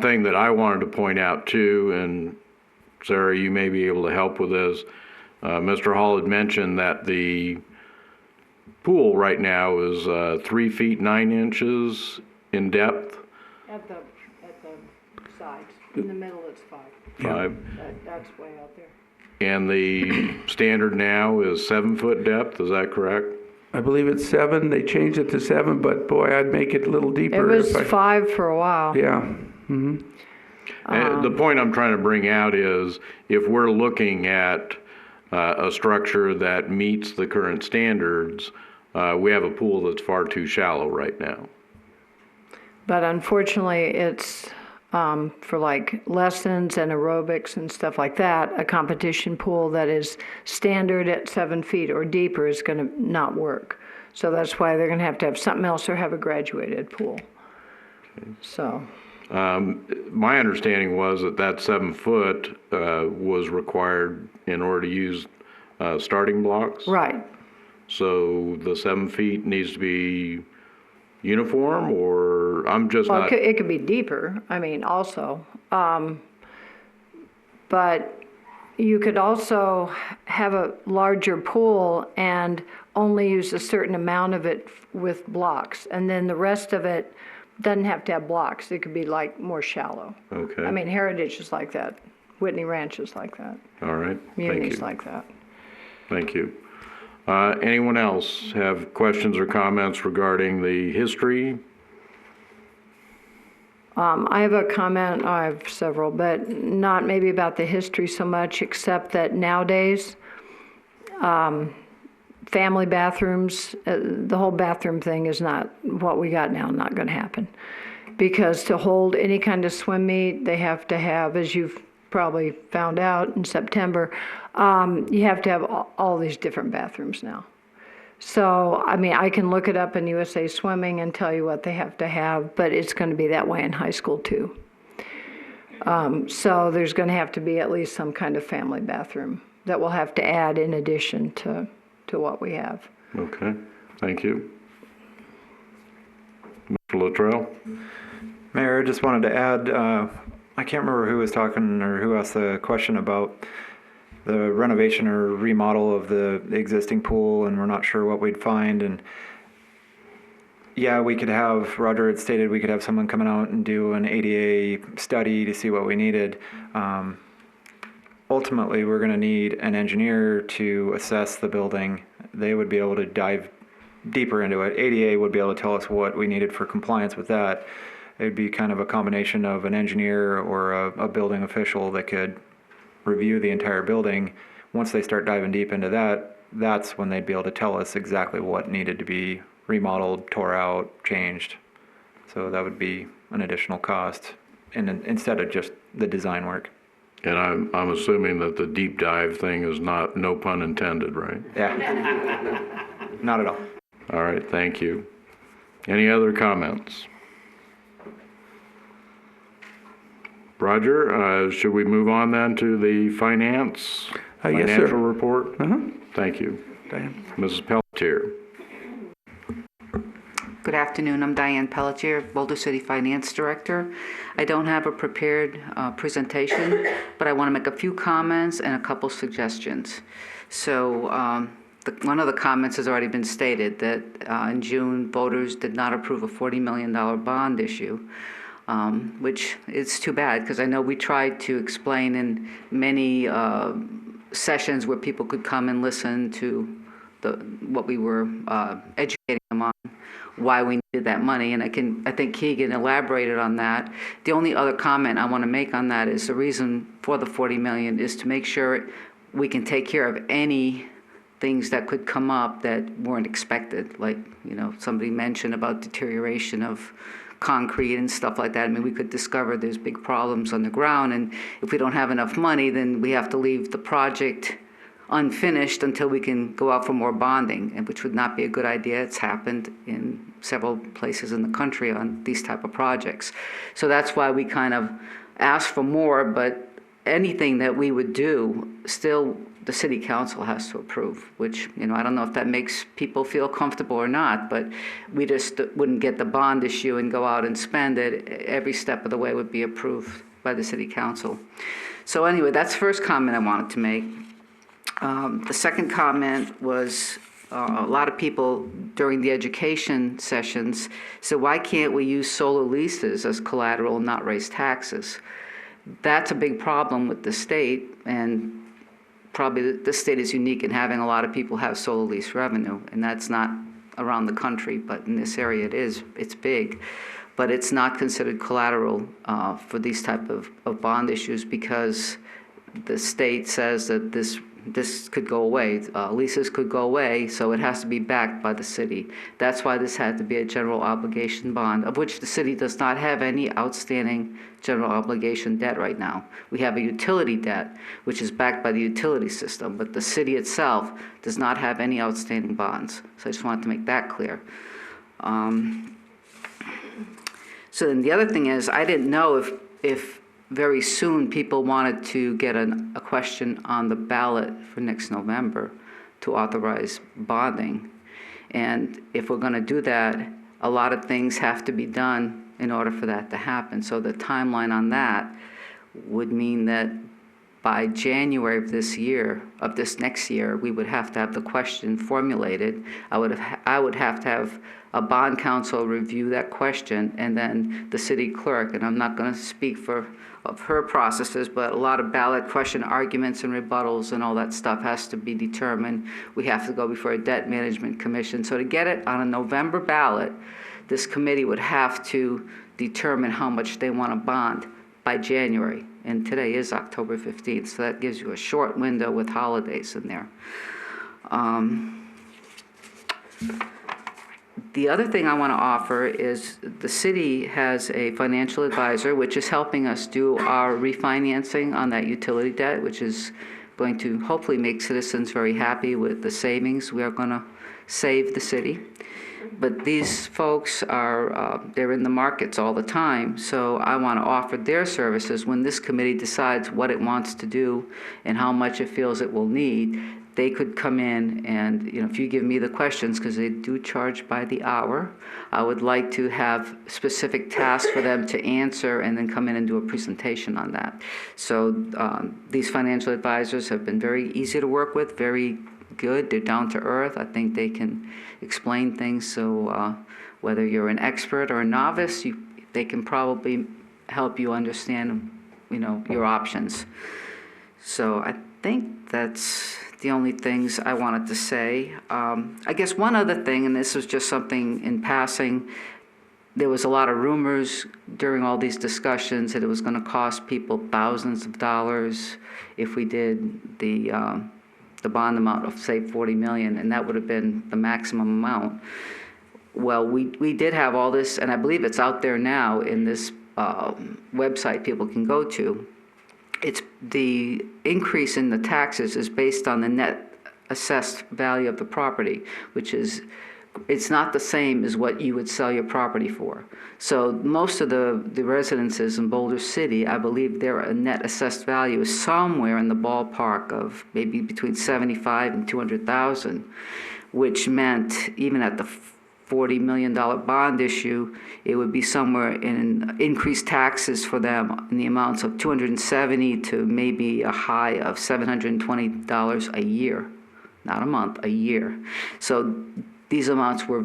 thing that I wanted to point out too, and Sarah, you may be able to help with this. Mr. Hall had mentioned that the pool right now is 3 feet 9 inches in depth. At the sides, in the middle it's 5. 5. That's way out there. And the standard now is 7 foot depth, is that correct? I believe it's 7. They changed it to 7, but boy, I'd make it a little deeper. It was 5 for a while. Yeah. Mm-hmm. And the point I'm trying to bring out is if we're looking at a structure that meets the current standards, we have a pool that's far too shallow right now. But unfortunately, it's for like lessons and aerobics and stuff like that, a competition pool that is standard at 7 feet or deeper is going to not work. So that's why they're going to have something else or have a graduated pool. Okay. So. My understanding was that 7 foot was required in order to use starting blocks. Right. So the 7 feet needs to be uniform, or I'm just well, not. It could be deeper, I mean, also. But you could also have a larger pool and only use a certain amount of it with blocks. And then the rest of it doesn't have to have blocks. It could be like more shallow. Okay. I mean, Heritage is like that. Whitney Ranch is like that. All right. Muni's like that. Thank you. Anyone else have questions or comments regarding the history? I have a comment, I have several, but not maybe about the history so much, except that nowadays, family bathrooms, the whole bathroom thing is not what we got now, not going to happen. Because to hold any kind of swim meet, they have to have, as you've probably found out in September, you have to have all these different bathrooms now. So, I mean, I can look it up in USA Swimming and tell you what they have to have, but it's going to be that way in high school too. So there's going to have to be at least some kind of family bathroom that we'll have to add in addition to what we have. Okay, thank you. Mr. Luttrell? Mayor, I just wanted to add, I can't remember who was talking or who asked the question about the renovation or remodel of the existing pool, and we're not sure what we'd find. And yeah, we could have, Roger had stated, we could have someone coming out and do an ADA study to see what we needed. Ultimately, we're going to need an engineer to assess the building. They would be able to dive deeper into it. ADA would be able to tell us what we needed for compliance with that. It would be kind of a combination of an engineer or a building official that could review the entire building. Once they start diving deep into that, that's when they'd be able to tell us exactly what needed to be remodeled, tore out, changed. So that would be an additional cost instead of just the design work. And I'm assuming that the deep dive thing is not, no pun intended, right? Yeah, not at all. All right, thank you. Any other comments? Roger, should we move on then to the Yes, sir. financial report? Uh-huh. Thank you. Diane. Mrs. Pelletier. Good afternoon. I'm Diane Pelletier, Boulder City Finance Director. I don't have a prepared presentation, but I want to make a few comments and a couple suggestions. So one of the comments has already been stated, that in June, voters did not approve a $40 million bond issue, which is too bad, because I know we tried to explain in many sessions where people could come and listen to what we were educating them on, why we needed that money, and I think Keegan elaborated on that. The only other comment I want to make on that is the reason for the $40 million is to make sure we can take care of any things that could come up that weren't expected, like, somebody mentioned about deterioration of concrete and stuff like that. I mean, we could discover there's big problems on the ground, and if we don't have enough money, then we have to leave the project unfinished until we can go out for more bonding, and which would not be a good idea. It's happened in several places in the country on these type of projects. So that's why we kind of asked for more, but anything that we would do, still the city council has to approve, which, I don't know if that makes people feel comfortable or not, but we just wouldn't get the bond issue and go out and spend it. Every step of the way would be approved by the city council. So anyway, that's the first comment I wanted to make. The second comment was a lot of people during the education sessions said, why can't we use solar leases as collateral and not raise taxes? That's a big problem with the state, and probably the state is unique in having a lot of people have solar lease revenue, and that's not around the country, but in this area it is. It's big, but it's not considered collateral for these type of bond issues, because the state says that this could go away, leases could go away, so it has to be backed by the city. That's why this had to be a general obligation bond, of which the city does not have any outstanding general obligation debt right now. We have a utility debt, which is backed by the utility system, but the city itself does not have any outstanding bonds. So I just wanted to make that clear. So then the other thing is, I didn't know if very soon people wanted to get a question on the ballot for next November to authorize bonding. And if we're going to do that, a lot of things have to be done in order for that to happen. So the timeline on that would mean that by January of this next year, we would have to have the question formulated. I would have to have a bond counsel review that question, and then the city clerk, and I'm not going to speak of her processes, but a lot of ballot question arguments and rebuttals and all that stuff has to be determined. We have to go before a debt management commission. So to get it on a November ballot, this committee would have to determine how much they want to bond by January. And today is October 15th, so that gives you a short window with holidays in there. The other thing I want to offer is the city has a financial advisor which is helping us do our refinancing on that utility debt, which is going to hopefully make citizens very happy with the savings we are going to save the city. But these folks are, they're in the markets all the time, so I want to offer their services when this committee decides what it wants to do and how much it feels it will need. They could come in and, if you give me the questions, because they do charge by the hour, I would like to have specific tasks for them to answer and then come in and do a presentation on that. So these financial advisors have been very easy to work with, very good. They're down to earth. I think they can explain things. So whether you're an expert or a novice, they can probably help you understand, your options. So I think that's the only things I wanted to say. I guess one other thing, and this was just something in passing, there was a lot of rumors during all these discussions that it was going to cost people thousands of dollars if we did the bond amount of, say, $40 million, and that would have been the maximum amount. Well, we did have all this, and I believe it's out there now in this website people can go to. It's the increase in the taxes is based on the net assessed value of the property, which is, it's not the same as what you would sell your property for. So most of the residences in Boulder City, I believe their net assessed value is somewhere in the ballpark of maybe between 75 and 200,000, which meant even at the $40 million bond issue, it would be somewhere in increased taxes for them in the amounts of $270 to maybe a high of $720 a year not a month, a year. So these amounts were,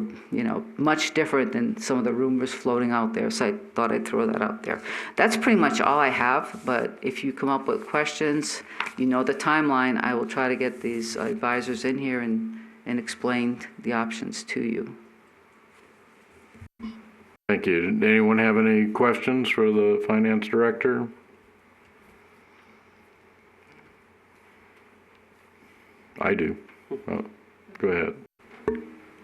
much different than some of the rumors floating out there, so I thought I'd throw that out there. That's pretty much all I have, but if you come up with questions, the timeline, I will try to get these advisors in here and explain the options to you. Thank you. Did anyone have any questions for the finance director? I do. Oh, go ahead.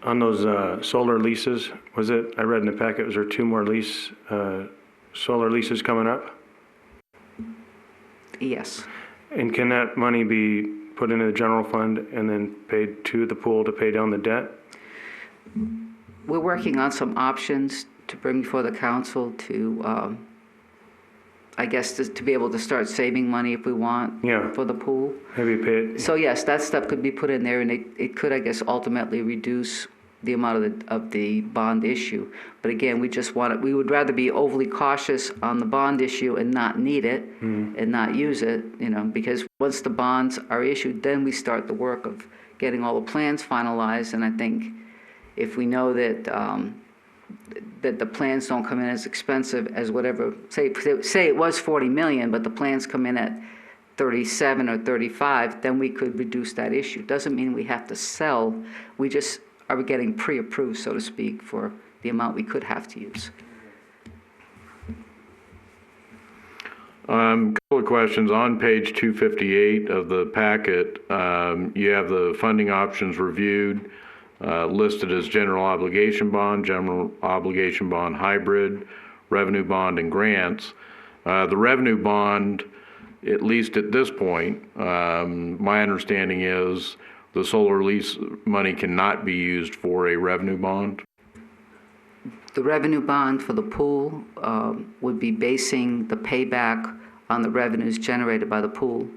On those solar leases, I read in the packet, was there 2 more solar leases coming up? Yes. And can that money be put into the general fund and then paid to the pool to pay down the debt? We're working on some options to bring before the council to, I guess, to be able to start saving money if we want for the pool. Maybe pay it. So yes, that stuff could be put in there, and it could, I guess, ultimately reduce the amount of the bond issue. But again, we would rather be overly cautious on the bond issue and not need it and not use it, because once the bonds are issued, then we start the work of getting all the plans finalized. And I think if we know that that the plans don't come in as expensive as whatever, say it was 40 million, but the plans come in at 37 or 35, then we could reduce that issue. Doesn't mean we have to sell. We just are getting pre-approved, so to speak, for the amount we could have to use. Couple of questions. On page 258 of the packet, you have the funding options reviewed, listed as general obligation bond hybrid, revenue bond, and grants. The revenue bond, at least at this point, my understanding is the solar lease money cannot be used for a revenue bond. The revenue bond for the pool would be basing the payback on the revenues generated by the pool.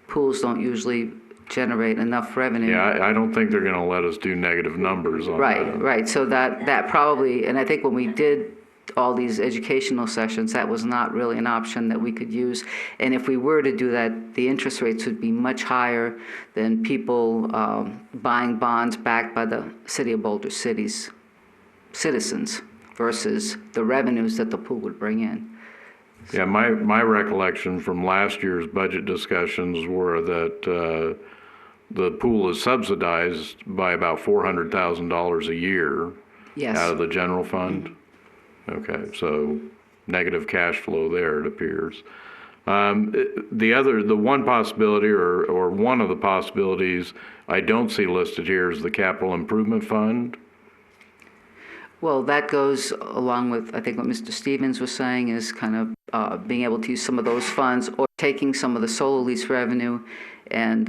Pools don't usually generate enough revenue. Yeah, I don't think they're going to let us do negative numbers on that. Right. So that probably, and I think when we did all these educational sessions, that was not really an option that we could use. And if we were to do that, the interest rates would be much higher than people buying bonds backed by the city of Boulder City's citizens versus the revenues that the pool would bring in. Yeah, my recollection from last year's budget discussions were that the pool is subsidized by about $400,000 a year out of the general fund. Okay, so negative cash flow there, it appears. The one possibility, or one of the possibilities I don't see listed here is the capital improvement fund. Well, that goes along with, I think what Mr. Stevens was saying, is kind of being able to use some of those funds or taking some of the solar lease revenue and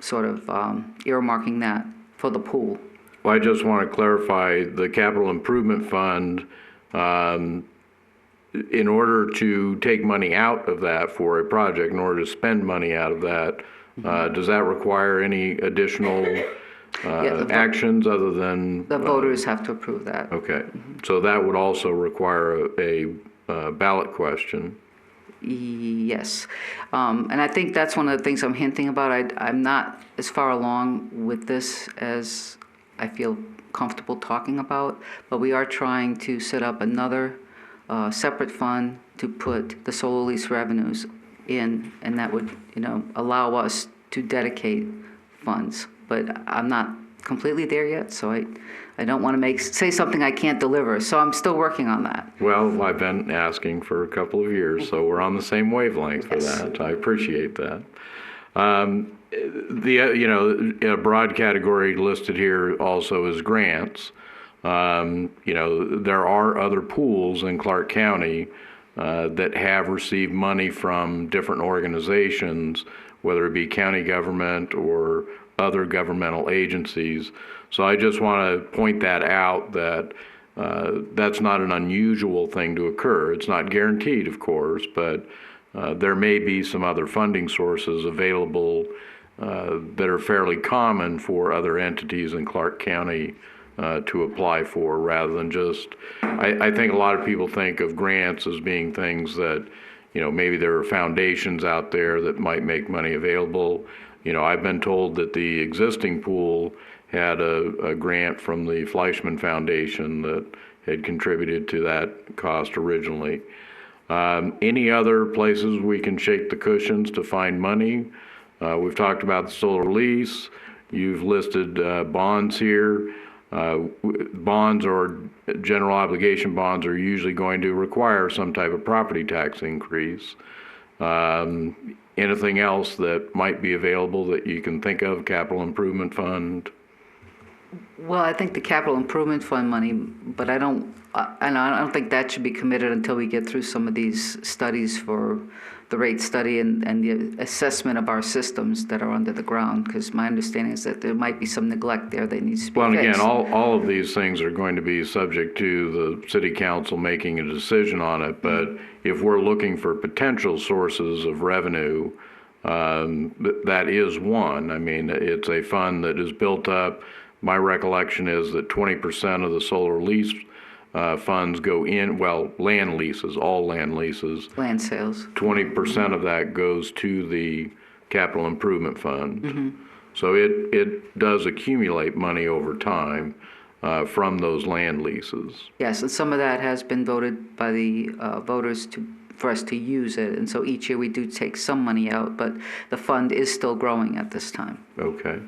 sort of earmarking that for the pool. Well, I just want to clarify the capital improvement fund, in order to take money out of that for a project, in order to spend money out of that, does that require any additional actions other than? The voters have to approve that. Okay, so that would also require a ballot question. Yes, and I think that's one of the things I'm hinting about. I'm not as far along with this as I feel comfortable talking about, but we are trying to set up another separate fund to put the solar lease revenues in, and that would, allow us to dedicate funds. But I'm not completely there yet, so I don't want to say something I can't deliver. So I'm still working on that. Well, I've been asking for a couple of years, so we're on the same wavelength for that. I appreciate that. A broad category listed here also is grants. There are other pools in Clark County that have received money from different organizations, whether it be county government or other governmental agencies. So I just want to point that out, that that's not an unusual thing to occur. It's not guaranteed, of course, but there may be some other funding sources available that are fairly common for other entities in Clark County to apply for, rather than just, I think a lot of people think of grants as being things that, maybe there are foundations out there that might make money available. I've been told that the existing pool had a grant from the Fleischman Foundation that had contributed to that cost originally. Any other places we can shake the cushions to find money? We've talked about the solar lease. You've listed bonds here. Bonds or general obligation bonds are usually going to require some type of property tax increase. Anything else that might be available that you can think of, capital improvement fund? Well, I think the capital improvement fund money, but I don't think that should be committed until we get through some of these studies for the rate study and the assessment of our systems that are under the ground, because my understanding is that there might be some neglect there that needs to be Well, and fixed. again, all of these things are going to be subject to the city council making a decision on it, but if we're looking for potential sources of revenue, that is one. I mean, it's a fund that is built up. My recollection is that 20% of the solar lease funds go in, well, land leases, all land leases. Land sales. 20% of that goes to the capital improvement fund. So it does accumulate money over time from those land leases. Yes, and some of that has been voted by the voters for us to use it. And so each year we do take some money out, but the fund is still growing at this time. Okay.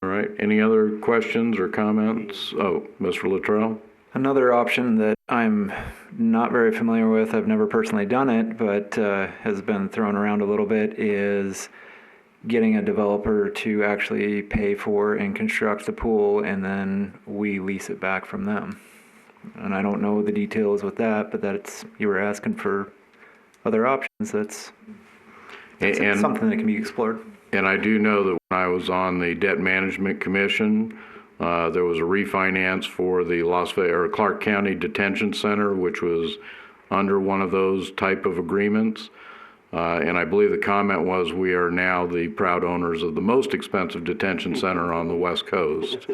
All right. Any other questions or comments? Oh, Mr. Luttrell? Another option that I'm not very familiar with, I've never personally done it, but has been thrown around a little bit, is getting a developer to actually pay for and construct the pool, and then we lease it back from them. And I don't know the details with that, but you were asking for other options. That's something that can be explored. And I do know that when I was on the Debt Management Commission, there was a refinance for the Clark County Detention Center, which was under one of those type of agreements. And I believe the comment was, we are now the proud owners of the most expensive detention center on the West Coast.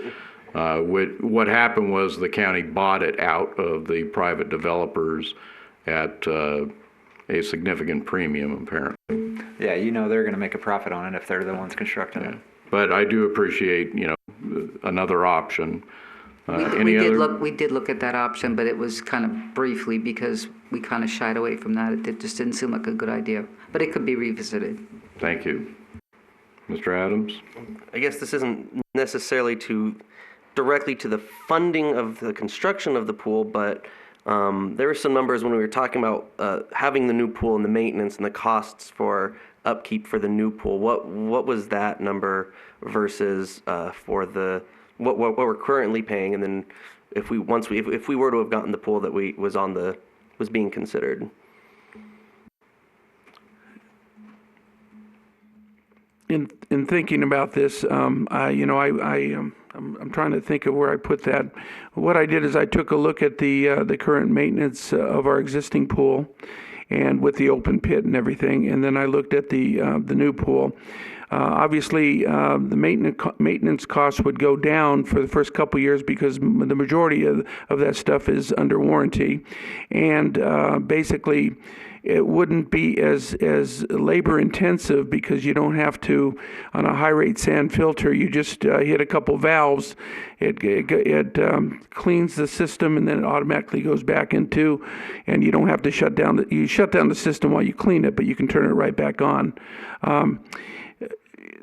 What happened was the county bought it out of the private developers at a significant premium, apparently. Yeah, they're going to make a profit on it if they're the ones constructing it. But I do appreciate, another option. We did look at that option, but it was kind of briefly because we kind of shied away from that. It just didn't seem like a good idea, but it could be revisited. Thank you. Mr. Adams? I guess this isn't necessarily directly to the funding of the construction of the pool, but there were some numbers when we were talking about having the new pool and the maintenance and the costs for upkeep for the new pool. What was that number versus for the what we're currently paying, and then if we were to have gotten the pool that was being considered? In thinking about this, I'm trying to think of where I put that. What I did is I took a look at the current maintenance of our existing pool, and with the open pit and everything, and then I looked at the new pool. Obviously, the maintenance costs would go down for the first couple years because the majority of that stuff is under warranty, and basically it wouldn't be as labor intensive because you don't have to, on a high rate sand filter, you just hit a couple valves, it cleans the system, and then it automatically goes back into, and you don't have to shut down you shut down the system while you clean it, but you can turn it right back on.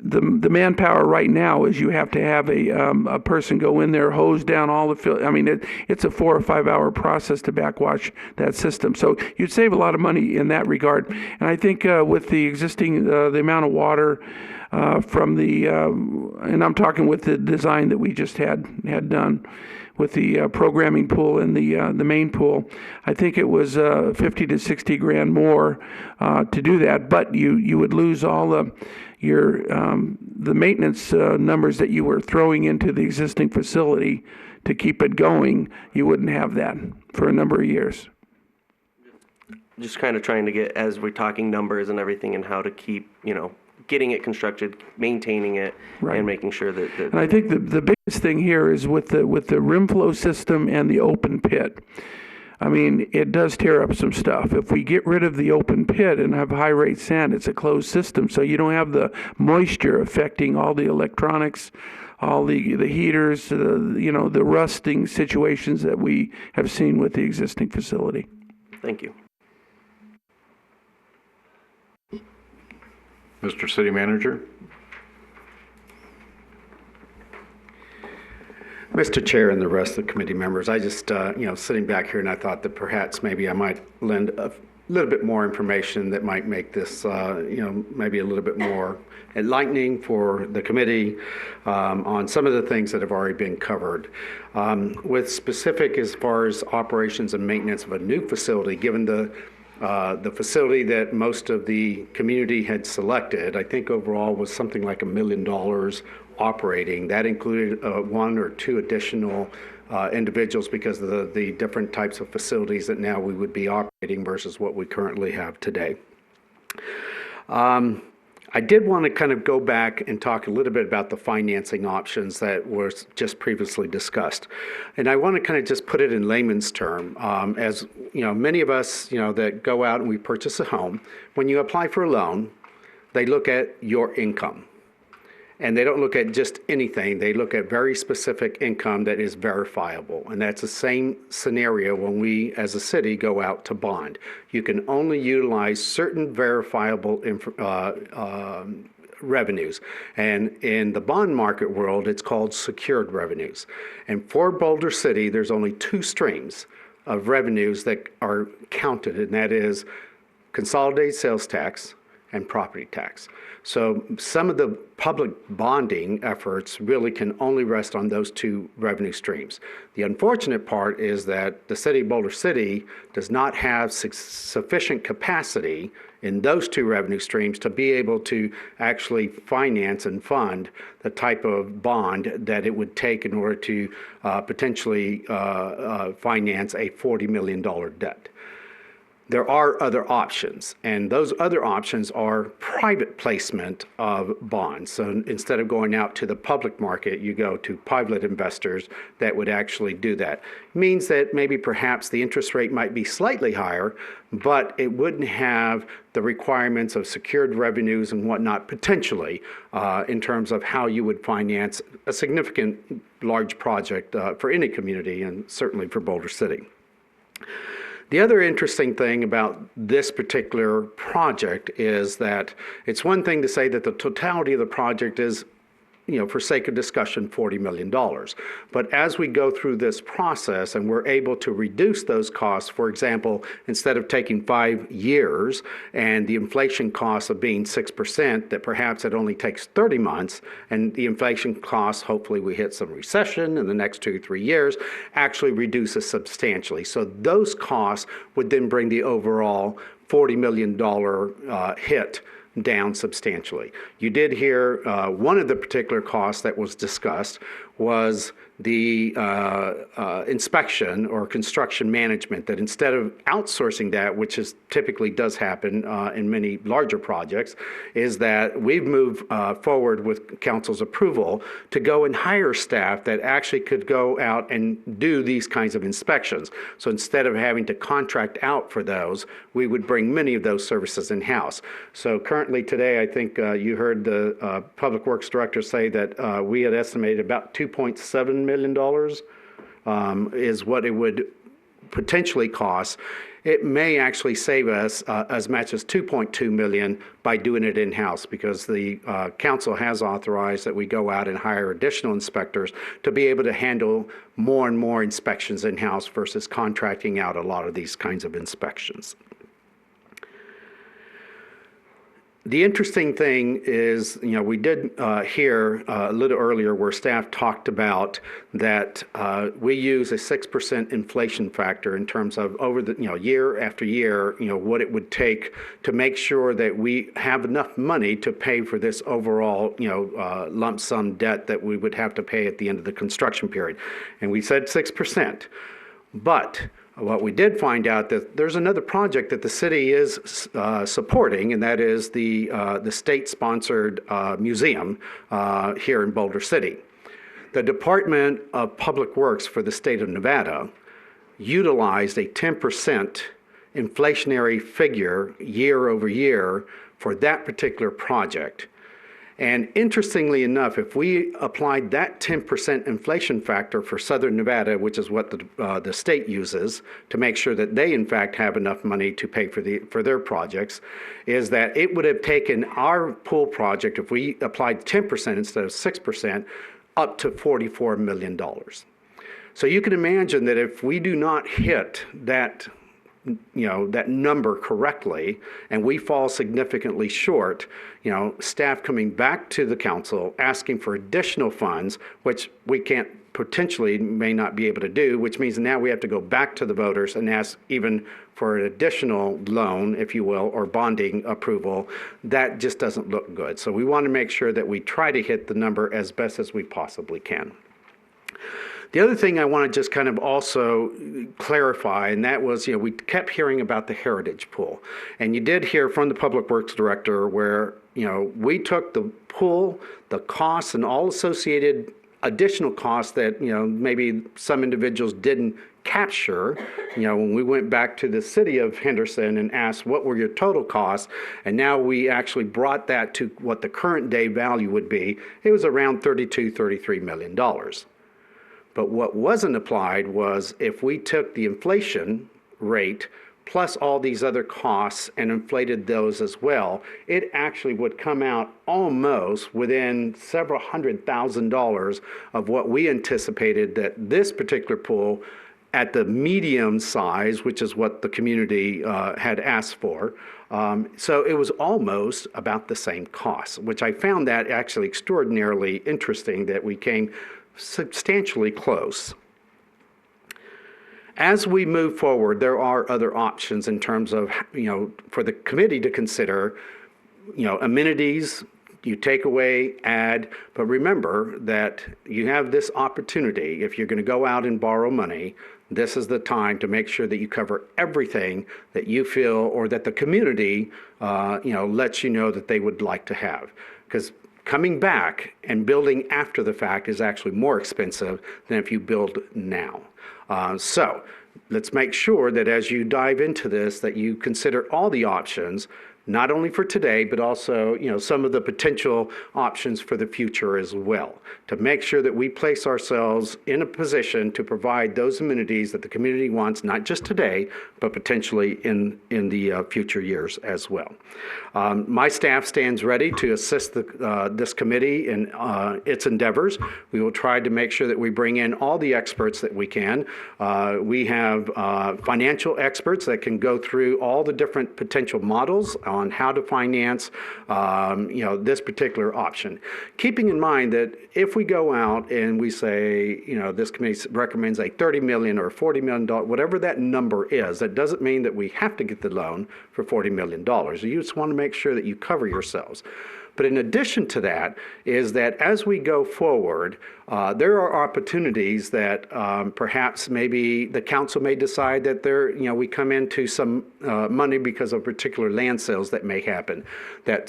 The manpower right now is you have to have a person go in there, hose down all the it's a 4 or 5 hour process to backwash that system. So you'd save a lot of money in that regard. And I think with the existing, the amount of water from the, and I'm talking with the design that we just had done with the programming pool and the main pool, I think it was 50 to 60 grand more to do that. But you would lose all the maintenance numbers that you were throwing into the existing facility to keep it going. You wouldn't have that for a number of years. Just kind of trying to get, as we're talking numbers and everything, and how to keep, getting it constructed, maintaining it, right, and making sure that. And I think the biggest thing here is with the rim flow system and the open pit. I mean, it does tear up some stuff. If we get rid of the open pit and have high rate sand, it's a closed system, so you don't have the moisture affecting all the electronics, all the heaters, the rusting situations that we have seen with the existing facility. Thank you. Mr. City Manager? Mr. Chair and the rest of the committee members, I just, sitting back here, and I thought that perhaps maybe I might lend a little bit more information that might make this, maybe a little bit more enlightening for the committee on some of the things that have already been covered. With specific as far as operations and maintenance of a new facility, given the facility that most of the community had selected, I think overall was something like $1 million operating. That included one or two additional individuals because of the different types of facilities that now we would be operating versus what we currently have today. I did want to kind of go back and talk a little bit about the financing options that were just previously discussed. And I want to kind of just put it in layman's term. As many of us, that go out and we purchase a home, when you apply for a loan, they look at your income. And they don't look at just anything. They look at very specific income that is verifiable. And that's the same scenario when we, as a city, go out to bond. You can only utilize certain verifiable revenues. And in the bond market world, it's called secured revenues. And for Boulder City, there's only two streams of revenues that are counted, and that is consolidated sales tax and property tax. So some of the public bonding efforts really can only rest on those two revenue streams. The unfortunate part is that the city of Boulder City does not have sufficient capacity in those two revenue streams to be able to actually finance and fund the type of bond that it would take in order to potentially finance a $40 million debt. There are other options, and those other options are private placement of bonds. So instead of going out to the public market, you go to private investors that would actually do that. It means that maybe perhaps the interest rate might be slightly higher, but it wouldn't have the requirements of secured revenues and whatnot potentially in terms of how you would finance a significant large project for any community, and certainly for Boulder City. The other interesting thing about this particular project is that it's one thing to say that the totality of the project is, for sake of discussion, $40 million. But as we go through this process and we're able to reduce those costs, for example, instead of taking 5 years and the inflation costs of being 6%, that perhaps it only takes 30 months, and the inflation costs, hopefully we hit some recession in the next 2 or 3 years, actually reduces substantially. So those costs would then bring the overall $40 million hit down substantially. You did hear one of the particular costs that was discussed was the inspection or construction management, that instead of outsourcing that, which is typically does happen in many larger projects, is that we've moved forward with council's approval to go and hire staff that actually could go out and do these kinds of inspections. So instead of having to contract out for those, we would bring many of those services in-house. So currently today, I think you heard the Public Works Director say that we had estimated about $2.7 million is what it would potentially cost. It may actually save us as much as $2.2 million by doing it in-house, because the council has authorized that we go out and hire additional inspectors to be able to handle more and more inspections in-house versus contracting out a lot of these kinds of inspections. The interesting thing is, we did hear a little earlier where staff talked about that we use a 6% inflation factor in terms of over the, year after year, what it would take to make sure that we have enough money to pay for this overall, lump sum debt that we would have to pay at the end of the construction period. And we said 6%. But what we did find out that there's another project that the city is supporting, and that is the state-sponsored museum here in Boulder City. The Department of Public Works for the state of Nevada utilized a 10% inflationary figure year over year for that particular project. And interestingly enough, if we applied that 10% inflation factor for Southern Nevada, which is what the state uses to make sure that they in fact have enough money to pay for their projects, is that it would have taken our pool project, if we applied 10% instead of 6%, up to $44 million. So you can imagine that if we do not hit that that number correctly, and we fall significantly short, staff coming back to the council asking for additional funds, which we can't potentially may not be able to do, which means now we have to go back to the voters and ask even for an additional loan, if you will, or bonding approval. That just doesn't look good. So we want to make sure that we try to hit the number as best as we possibly can. The other thing I want to just kind of also clarify, and that was, we kept hearing about the heritage pool. And you did hear from the Public Works Director where, we took the pool, the costs, and all associated additional costs that, maybe some individuals didn't capture, when we went back to the city of Henderson and asked what were your total costs, and now we actually brought that to what the current day value would be. It was around $33 million. But what wasn't applied was if we took the inflation rate plus all these other costs and inflated those as well, it actually would come out almost within several $100,000 of what we anticipated that this particular pool at the medium size, which is what the community had asked for. So it was almost about the same cost, which I found that actually extraordinarily interesting that we came substantially close. As we move forward, there are other options in terms of, for the committee to consider, amenities, you take away, add, but remember that you have this opportunity. If you're going to go out and borrow money, this is the time to make sure that you cover everything that you feel or that the community, lets you know that they would like to have. Because coming back and building after the fact is actually more expensive than if you build now. So let's make sure that as you dive into this, that you consider all the options, not only for today, but also, some of the potential options for the future as well, to make sure that we place ourselves in a position to provide those amenities that the community wants, not just today, but potentially in the future years as well. My staff stands ready to assist this committee in its endeavors. We will try to make sure that we bring in all the experts that we can. We have financial experts that can go through all the different potential models on how to finance, this particular option. Keeping in mind that if we go out and we say, this committee recommends a $30 million or $40 million, whatever that number is, that doesn't mean that we have to get the loan for $40 million. You just want to make sure that you cover yourselves. But in addition to that is that as we go forward, there are opportunities that perhaps maybe the council may decide that we come into some money because of particular land sales that may happen, that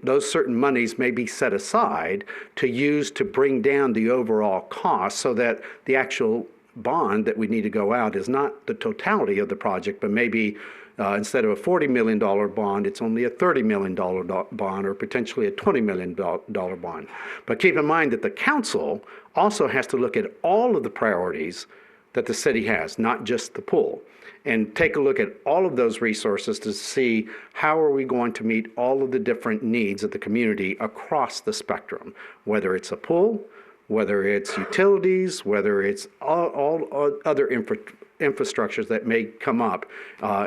those certain monies may be set aside to use to bring down the overall cost so that the actual bond that we need to go out is not the totality of the project, but maybe instead of a $40 million bond, it's only a $30 million bond or potentially a $20 million bond. But keep in mind that the council also has to look at all of the priorities that the city has, not just the pool, and take a look at all of those resources to see how are we going to meet all of the different needs of the community across the spectrum, whether it's a pool, whether it's utilities, whether it's all other infrastructures that may come up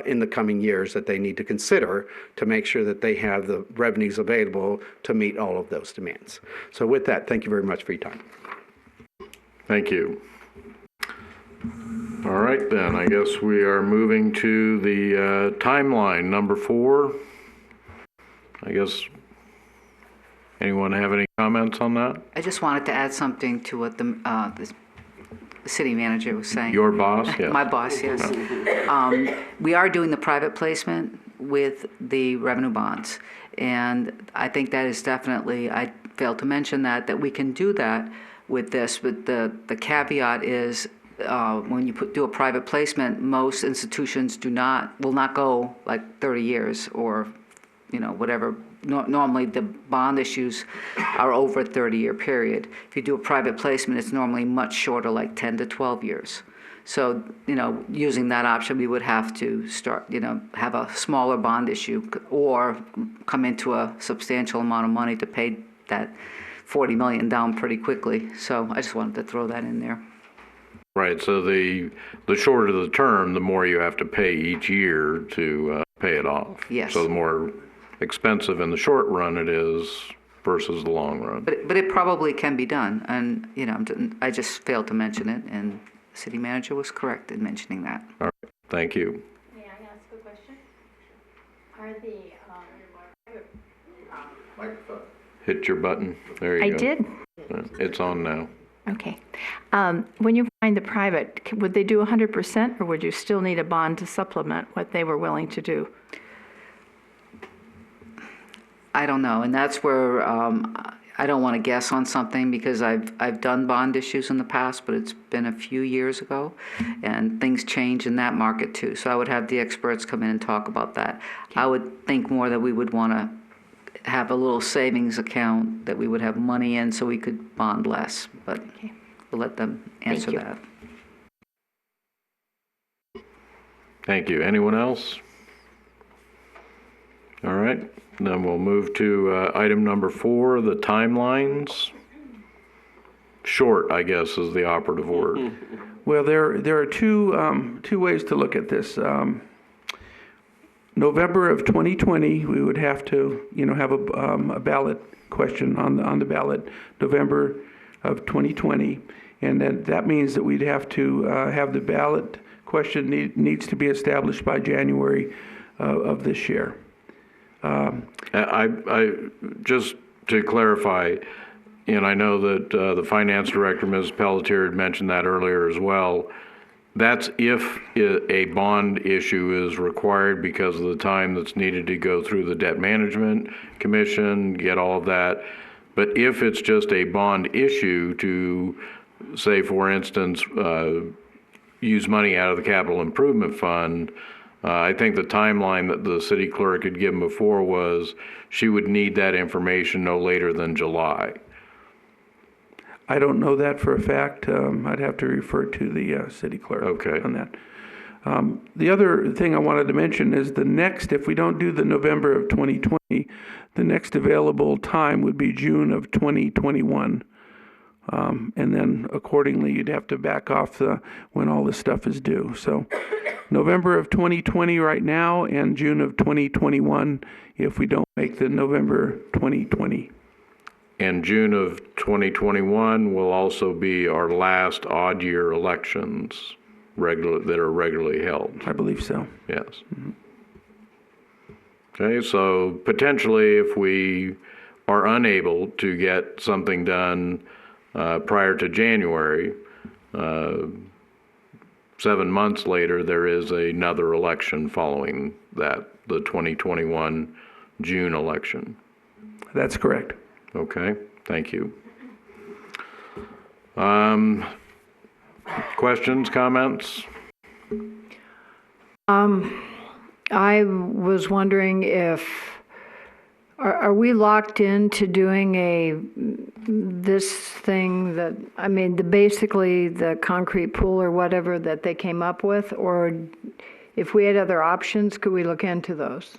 in the coming years that they need to consider to make sure that they have the revenues available to meet all of those demands. So with that, thank you very much for your time. Thank you. All right, then, I guess we are moving to the timeline, number 4. I guess, anyone have any comments on that? I just wanted to add something to what the city manager was saying. Your boss? Yes. My boss, yes. We are doing the private placement with the revenue bonds. And I think that is definitely, I failed to mention that we can do that with this, but the caveat is when you do a private placement, most institutions will not go like 30 years or, whatever. Normally, the bond issues are over a 30-year period. If you do a private placement, it's normally much shorter, like 10 to 12 years. So, using that option, we would have to start, have a smaller bond issue or come into a substantial amount of money to pay that $40 million down pretty quickly. So I just wanted to throw that in there. Right, so the shorter the term, the more you have to pay each year to pay it off. Yes. So the more expensive in the short run it is versus the long run. But it probably can be done, and, I just failed to mention it, and the city manager was correct in mentioning that. All right, thank you. May I ask a question? Are the, Microphone. Hit your button. There you go. I did. It's on now. Okay. When you find the private, would they do 100% or would you still need a bond to supplement what they were willing to do? I don't know, and that's where I don't want to guess on something because I've done bond issues in the past, but it's been a few years ago, and things change in that market too. So I would have the experts come in and talk about that. Okay. I would think more that we would want to have a little savings account that we would have money in so we could bond less, but okay. We'll let them answer that. Thank you. Anyone else? All right, then we'll move to item number 4, the timelines. Short, I guess, is the operative word. Well, there are two ways to look at this. November of 2020, we would have to, have a ballot question on the ballot. November of 2020, and then that means that we'd have to have the ballot question needs to be established by January of this year. I just to clarify, and I know that the finance director, Ms. Pelletier, had mentioned that earlier as well. That's if a bond issue is required because of the time that's needed to go through the Debt Management Commission, get all of that. But if it's just a bond issue to, say, for instance, use money out of the Capital Improvement Fund, I think the timeline that the city clerk had given before was she would need that information no later than July. I don't know that for a fact. I'd have to refer to the city clerk on that. The other thing I wanted to mention is if we don't do the November of 2020, the next available time would be June of 2021. And then accordingly, you'd have to back off when all this stuff is due. So November of 2020 right now and June of 2021 if we don't make the November 2020. And June of 2021 will also be our last odd year elections that are regularly held. I believe so. Yes. Mm-hmm. Okay, so potentially if we are unable to get something done prior to January, 7 months later, there is another election following that, the 2021 June election. That's correct. Okay, thank you. Questions, comments? I was wondering if, are we locked into doing this thing basically the concrete pool or whatever that they came up with, or if we had other options, could we look into those?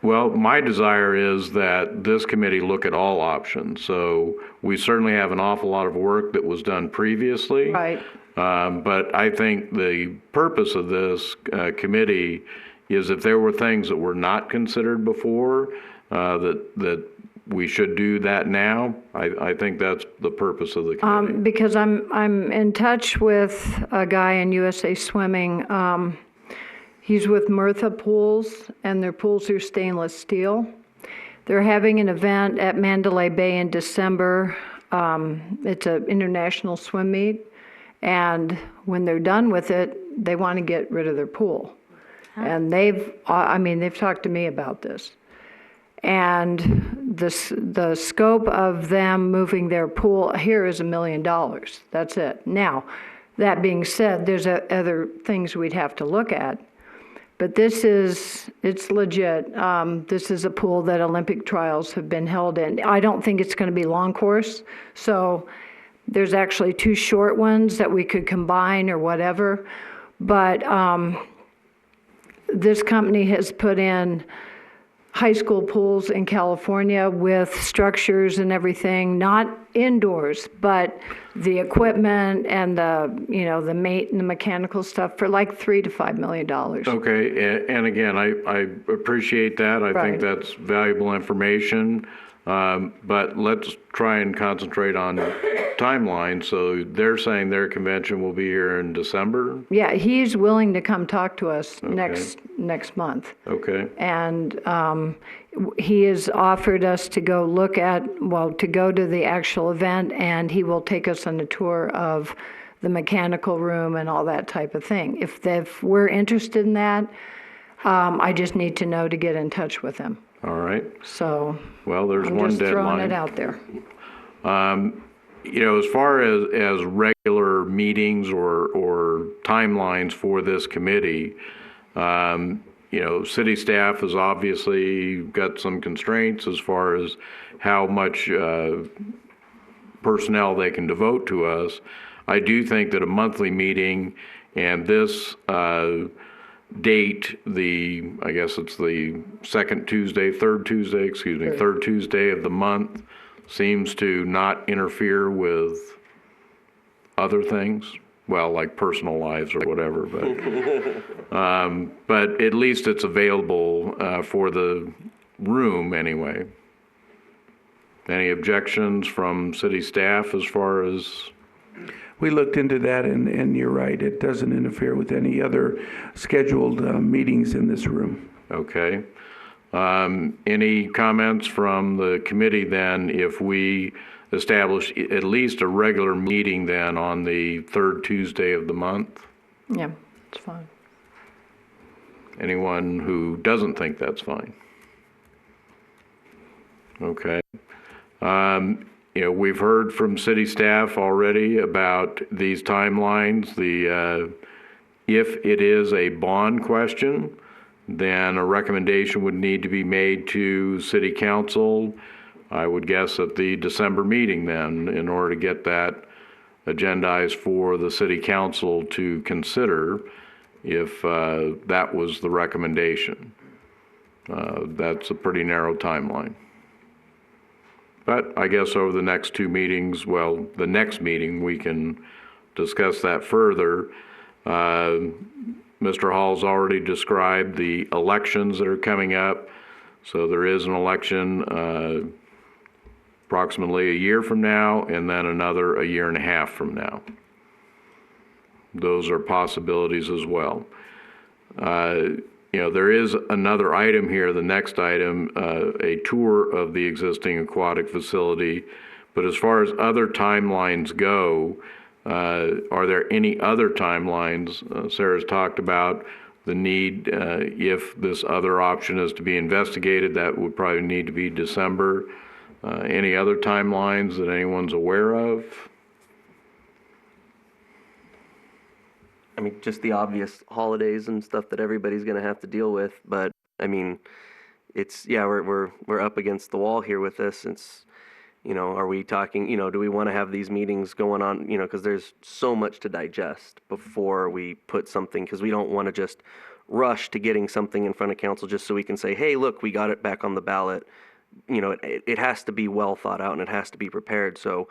Well, my desire is that this committee look at all options. So we certainly have an awful lot of work that was done previously. Right. But I think the purpose of this committee is if there were things that were not considered before, that we should do that now. I think that's the purpose of the committee. Because I'm in touch with a guy in USA Swimming. He's with Murtha Pools, and their pools are stainless steel. They're having an event at Mandalay Bay in December. It's an international swim meet, and when they're done with it, they want to get rid of their pool. And they've talked to me about this. And the scope of them moving their pool here is $1 million. That's it. Now, That being said, there's other things we'd have to look at. But it's legit. This is a pool that Olympic trials have been held in. I don't think it's going to be long course, so there's actually 2 short ones that we could combine or whatever. But this company has put in high school pools in California with structures and everything, not indoors, but the equipment and the mate and the mechanical stuff for like $3 to $5 million. Okay, and again, I appreciate that. I think Right. that's valuable information. But let's try and concentrate on timeline. So they're saying their convention will be here in December? Yeah, he's willing to come talk to us next month. Okay. And he has offered us to go to go to the actual event, and he will take us on a tour of the mechanical room and all that type of thing. If we're interested in that, I just need to know to get in touch with him. All right. So Well, there's I'm one just deadline. throwing it out there. As far as regular meetings or timelines for this committee, city staff has obviously got some constraints as far as how much personnel they can devote to us. I do think that a monthly meeting and this date, I guess it's the third Tuesday of the month, seems to not interfere with other things, well, like personal lives or whatever, but at least it's available for the room anyway. Any objections from city staff as far as? We looked into that, and you're right, it doesn't interfere with any other scheduled meetings in this room. Okay. Any comments from the committee then if we establish at least a regular meeting then on the third Tuesday of the month? Yeah, it's fine. Anyone who doesn't think that's fine? Okay. We've heard from city staff already about these timelines. If it is a bond question, then a recommendation would need to be made to city council, I would guess at the December meeting then, in order to get that agendized for the city council to consider if that was the recommendation. That's a pretty narrow timeline. But I guess over the next 2 meetings, well, the next meeting, we can discuss that further. Mr. Hall's already described the elections that are coming up. So there is an election approximately a year from now, and then another a year and a half from now. Those are possibilities as well. There is another item here, the next item, a tour of the existing aquatic facility. But as far as other timelines go, are there any other timelines? Sarah's talked about the need, if this other option is to be investigated, that would probably need to be December. Any other timelines that anyone's aware of? I mean, just the obvious holidays and stuff that everybody's going to have to deal with. But I mean, we're up against the wall here with this. It's, are we talking, do we want to have these meetings going on, because there's so much to digest before we put something, because we don't want to just rush to getting something in front of council just so we can say, hey, look, we got it back on the ballot. It has to be well thought out and it has to be prepared. So,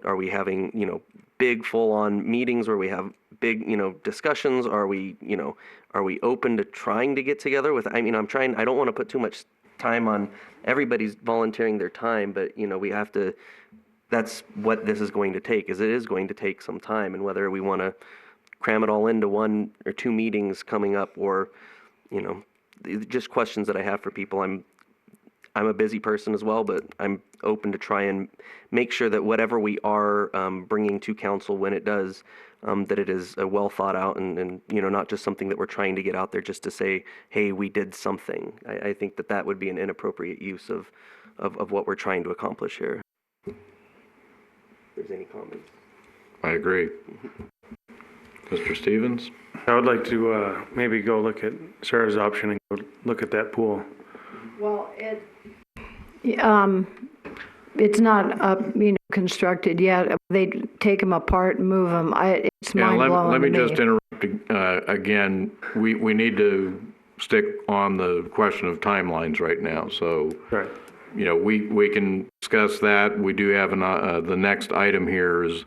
are we having, big full-on meetings where we have big, discussions? Are we open to trying to get together with, I don't want to put too much time on everybody's volunteering their time, but, we have to, that's what this is going to take, is it is going to take some time, and whether we want to cram it all into 1 or 2 meetings coming up, or, just questions that I have for people. I'm a busy person as well, but I'm open to try and make sure that whatever we are bringing to council when it does, that it is well thought out and not just something that we're trying to get out there just to say, hey, we did something. I think that would be an inappropriate use of what we're trying to accomplish here. If there's any comments. I agree. Mr. Stevens? I would like to maybe go look at Sarah's option and go look at that pool. Well, it's not up, constructed yet. They take them apart and move them. It's mind blowing. Let me just interrupt again. We need to stick on the question of timelines right now. So, Right. We can discuss that. We do have the next item here is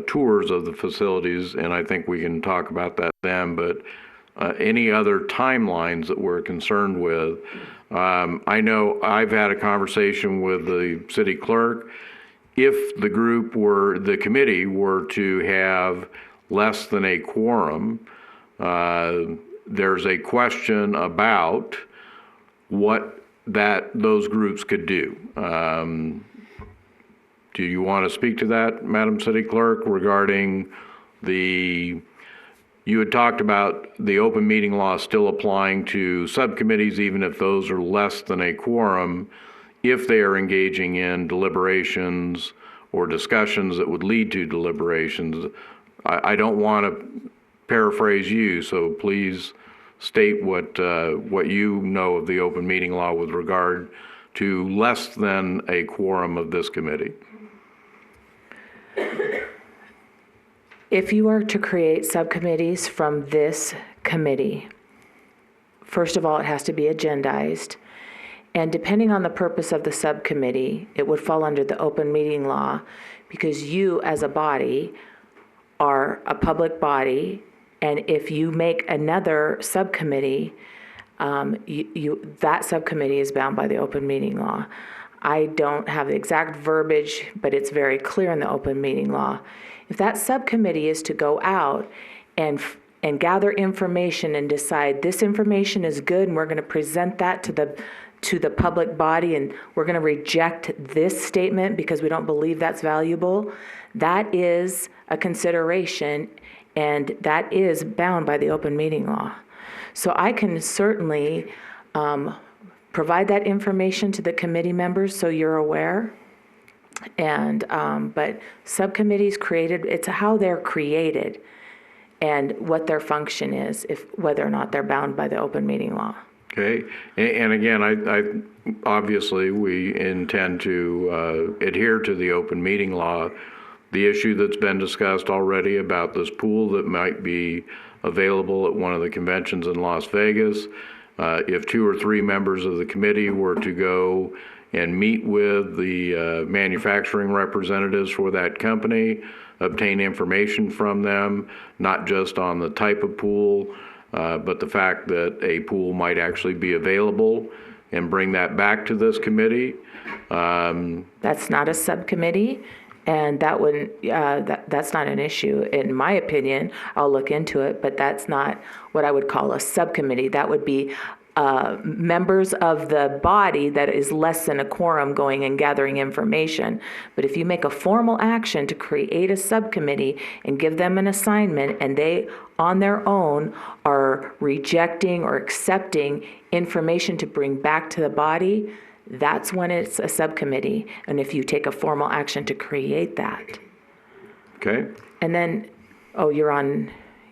tours of the facilities, and I think we can talk about that then. But any other timelines that we're concerned with, I know I've had a conversation with the city clerk. If the committee were to have less than a quorum, there's a question about what those groups could do. Do you want to speak to that, Madam City Clerk, regarding you had talked about the open meeting law still applying to subcommittees, even if those are less than a quorum, if they are engaging in deliberations or discussions that would lead to deliberations. I don't want to paraphrase you, so please state what you know of the open meeting law with regard to less than a quorum of this committee. If you are to create subcommittees from this committee, first of all, it has to be agendized. And depending on the purpose of the subcommittee, it would fall under the open meeting law because you as a body are a public body. And if you make another subcommittee, that subcommittee is bound by the open meeting law. I don't have the exact verbiage, but it's very clear in the open meeting law. If that subcommittee is to go out and gather information and decide this information is good and we're going to present that to the public body and we're going to reject this statement because we don't believe that's valuable, that is a consideration and that is bound by the open meeting law. So I can certainly provide that information to the committee members so you're aware. And but subcommittees created, it's how they're created and what their function is, whether or not they're bound by the open meeting law. Okay, and again, I obviously we intend to adhere to the open meeting law. The issue that's been discussed already about this pool that might be available at one of the conventions in Las Vegas, if 2 or 3 members of the committee were to go and meet with the manufacturing representatives for that company, obtain information from them, not just on the type of pool, but the fact that a pool might actually be available, and bring that back to this committee. That's not a subcommittee, and that wouldn't, that's not an issue. In my opinion, I'll look into it, but that's not what I would call a subcommittee. That would be members of the body that is less than a quorum going and gathering information. But if you make a formal action to create a subcommittee and give them an assignment and they on their own are rejecting or accepting information to bring back to the body, that's when it's a subcommittee. And if you take a formal action to create that. Okay. And then,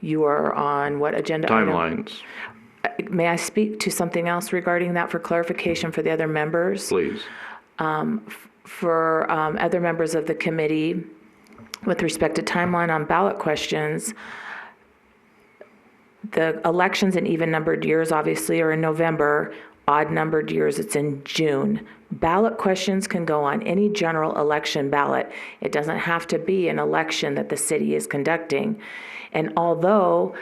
you are on what agenda Timelines. item? May I speak to something else regarding that for clarification for the other members? Please. For other members of the committee, with respect to timeline on ballot questions, the elections in even-numbered years obviously are in November. Odd-numbered years, it's in June. Ballot questions can go on any general election ballot. It doesn't have to be an election that the city is conducting. And although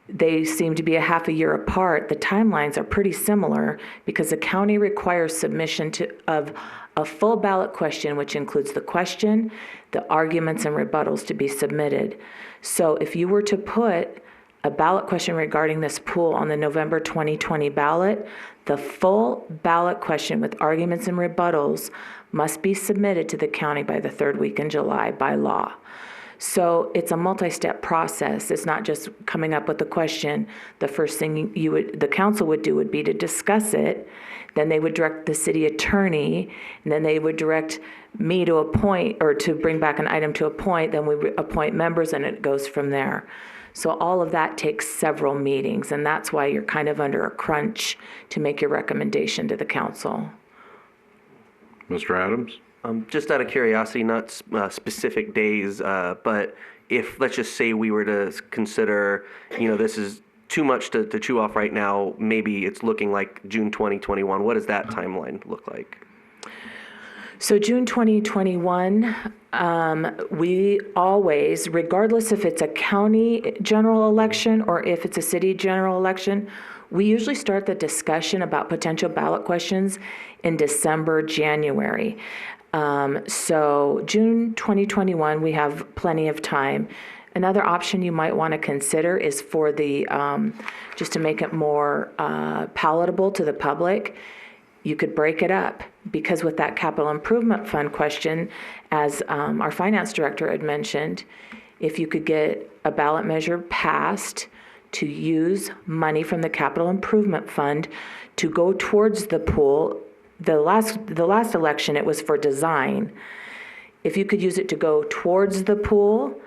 they seem to be a half a year apart, the timelines are pretty similar because the county requires submission of a full ballot question, which includes the question, the arguments, and rebuttals to be submitted. So if you were to put a ballot question regarding this pool on the November 2020 ballot, the full ballot question with arguments and rebuttals must be submitted to the county by the 3rd week in July by law. So it's a multi-step process. It's not just coming up with the question. The first thing the council would do would be to discuss it. Then they would direct the city attorney, and then they would direct me to appoint or to bring back an item to appoint. Then we appoint members, and it goes from there. So all of that takes several meetings, and that's why you're kind of under a crunch to make your recommendation to the council. Mr. Adams? Just out of curiosity, not specific days, but if, let's just say we were to consider, this is too much to chew off right now, maybe it's looking like June 2021, what does that timeline look like? So June 2021, we always, regardless if it's a county general election or if it's a city general election, we usually start the discussion about potential ballot questions in December, January. So June 2021, we have plenty of time. Another option you might want to consider is for the, just to make it more palatable to the public, you could break it up, because with that capital improvement fund question, as our finance director had mentioned, if you could get a ballot measure passed to use money from the capital improvement fund to go towards the pool, the last election it was for design. If you could use it to go towards the pool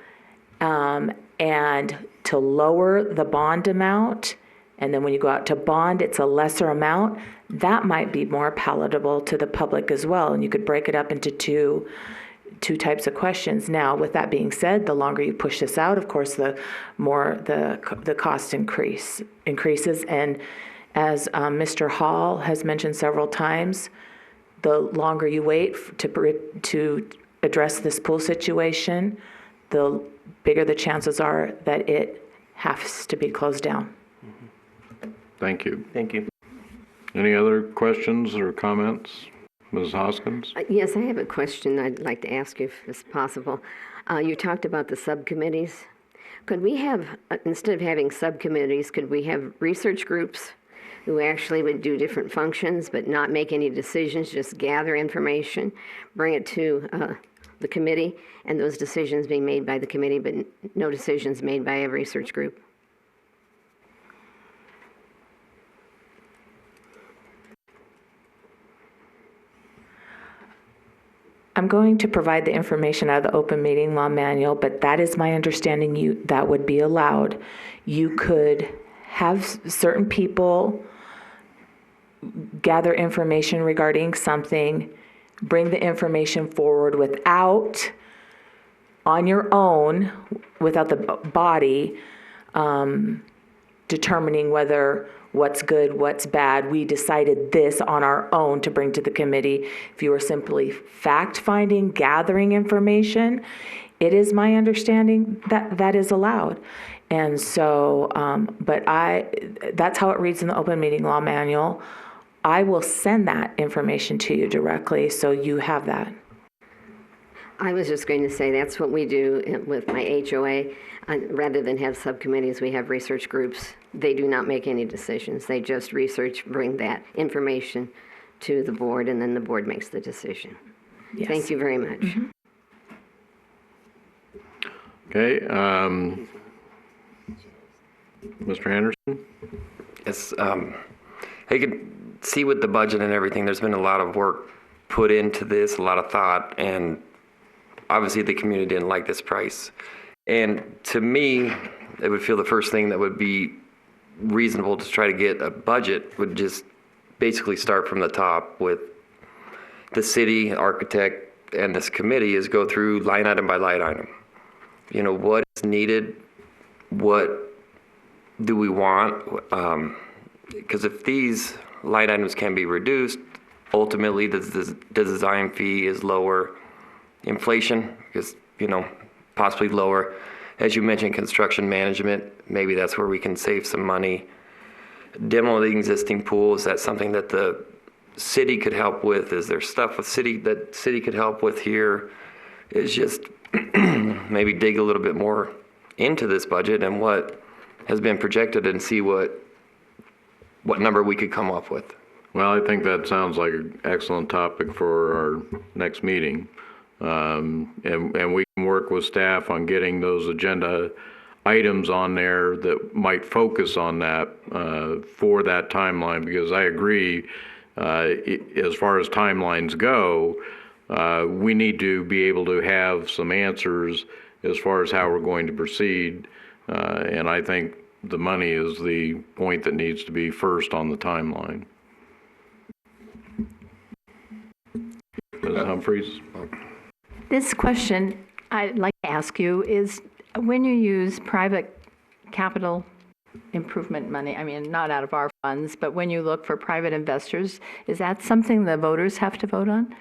and to lower the bond amount, and then when you go out to bond, it's a lesser amount, that might be more palatable to the public as well. And you could break it up into two types of questions. Now, with that being said, the longer you push this out, of course, the more the cost increases. And as Mr. Hall has mentioned several times, the longer you wait to address this pool situation, the bigger the chances are that it has to be closed down. Thank you. Thank you. Any other questions or comments? Ms. Hoskins? Yes, I have a question I'd like to ask you if it's possible. You talked about the subcommittees. Could we have, instead of having subcommittees, could we have research groups who actually would do different functions but not make any decisions, just gather information, bring it to the committee, and those decisions being made by the committee, but no decisions made by a research group? I'm going to provide the information out of the open meeting law manual, but that is my understanding that would be allowed. You could have certain people gather information regarding something, bring the information forward on your own, without the body determining what's good, what's bad. We decided this on our own to bring to the committee. If you were simply fact-finding, gathering information, it is my understanding that that is allowed. And so, that's how it reads in the open meeting law manual. I will send that information to you directly, so you have that. I was just going to say that's what we do with my HOA. Rather than have subcommittees, we have research groups. They do not make any decisions. They just research, bring that information to the board, and then the board makes the decision. Yes. Thank you very much. Mm-hmm. Okay. Mr. Anderson? Yes. You can see with the budget and everything, there's been a lot of work put into this, a lot of thought, and obviously the community didn't like this price. And to me, it would feel the first thing that would be reasonable to try to get a budget would just basically start from the top with the city architect and this committee, is go through line item by line item. What is needed, what do we want? Because if these line items can be reduced, ultimately the design fee is lower. Inflation is, possibly lower. As you mentioned, construction management, maybe that's where we can save some money. Demo the existing pools, that's something that the city could help with. Is there stuff that city could help with here? Is just maybe dig a little bit more into this budget and what has been projected and see what number we could come up with. Well, I think that sounds like an excellent topic for our next meeting. And we can work with staff on getting those agenda items on there that might focus on that for that timeline, because I agree, as far as timelines go, we need to be able to have some answers as far as how we're going to proceed And I think the money is the point that needs to be first on the timeline. Ms. Humphries? This question I'd like to ask you is, when you use private capital improvement money, I mean, not out of our funds, but when you look for private investors, is that something the voters have to vote on?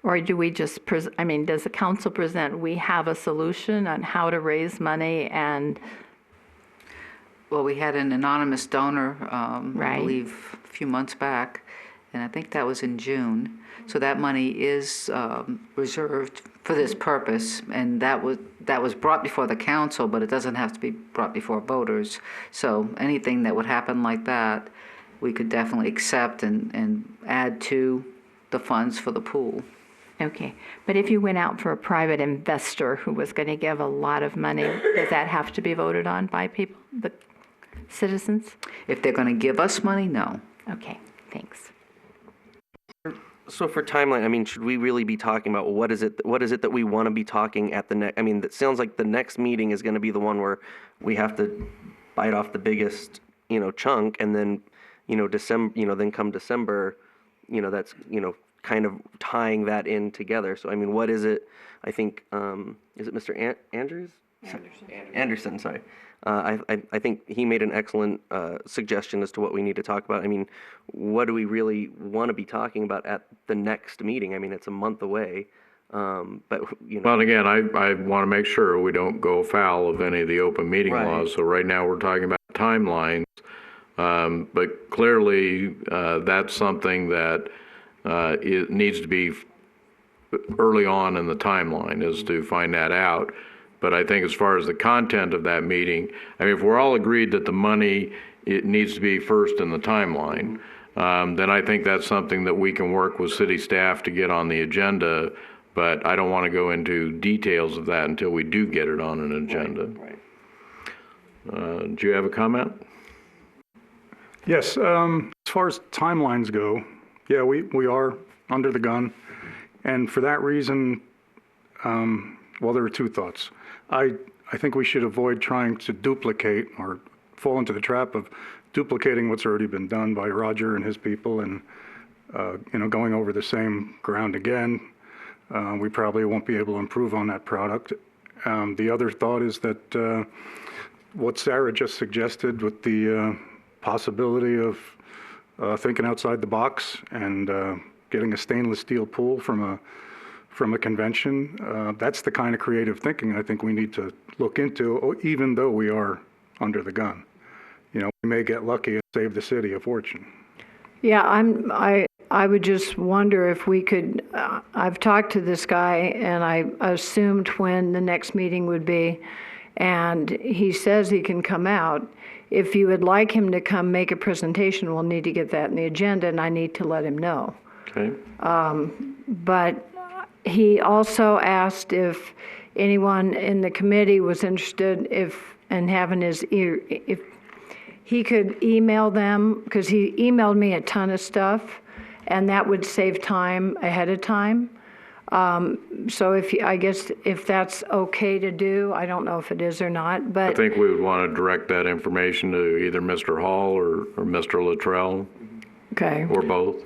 Or do we just, I mean, does the council present, we have a solution on how to raise money and? Well, we had an anonymous donor, I Right. believe, a few months back, and I think that was in June. So that money is reserved for this purpose, and that was brought before the council, but it doesn't have to be brought before voters. So anything that would happen like that, we could definitely accept and add to the funds for the pool. Okay, but if you went out for a private investor who was going to give a lot of money, does that have to be voted on by people, the citizens? If they're going to give us money, no. Okay, thanks. So for timeline, I mean, should we really be talking about what is it that we want to be talking at the next? I mean, that sounds like the next meeting is going to be the one where we have to bite off the biggest, chunk, and then, December, then come December, that's, kind of tying that in together. So I mean, what is it? I think is it Mr. Andrews? Anderson, sorry. I think he made an excellent suggestion as to what we need to talk about. I mean, what do we really want to be talking about at the next meeting? I mean, it's a month away, but Well, again, I want to make sure we don't go foul of any of the open meeting Right. laws. So right now we're talking about timelines, but clearly that's something that it needs to be early on in the timeline, is to find that out. But I think as far as the content of that meeting, I mean, if we're all agreed that the money, it needs to be first in the timeline, then I think that's something that we can work with city staff to get on the agenda. But I don't want to go into details of that until we do get it on an agenda. Right. Do you have a comment? Yes, as far as timelines go, yeah, we are under the gun. And for that reason, well, there are two thoughts. I think we should avoid trying to duplicate or fall into the trap of duplicating what's already been done by Roger and his people and, going over the same ground again. We probably won't be able to improve on that product. The other thought is that what Sarah just suggested with the possibility of thinking outside the box and getting a stainless steel pool from a convention, that's the kind of creative thinking I think we need to look into, even though we are under the gun. We may get lucky and save the city a fortune. Yeah, I would just wonder if we could, I've talked to this guy and I assumed when the next meeting would be, and he says he can come out. If you would like him to come make a presentation, we'll need to get that in the agenda, and I need to let him know. Okay. But he also asked if anyone in the committee was interested in having if he could email them, because he emailed me a ton of stuff, and that would save time ahead of time. So I guess if that's okay to do, I don't know if it is or not, but. I think we would want to direct that information to either Mr. Hall or Mr. Luttrell. Okay. Or both.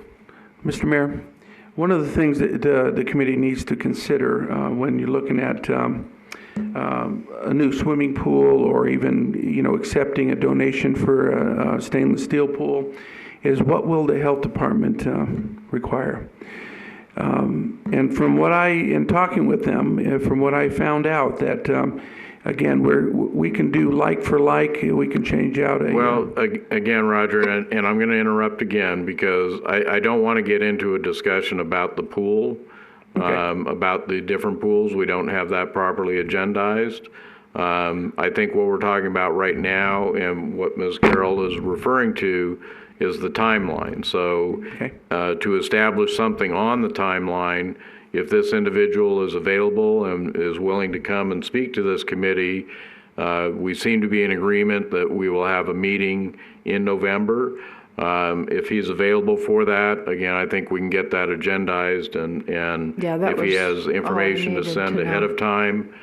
Mr. Mayor, one of the things that the committee needs to consider when you're looking at a new swimming pool or even, accepting a donation for a stainless steel pool is what will the health department require? And in talking with them, from what I found out, that again, we can do like for like, we can change out a. Well, again, Roger, and I'm going to interrupt again because I don't want to get into a discussion about the pool, about the different pools. We don't have that properly agendized. I think what we're talking about right now and what Ms. Carroll is referring to is the timeline. So to establish something on the timeline, if this individual is available and is willing to come and speak to this committee, we seem to be in agreement that we will have a meeting in November. If he's available for that, again, I think we can get that agendized, and if he has information to send ahead of time,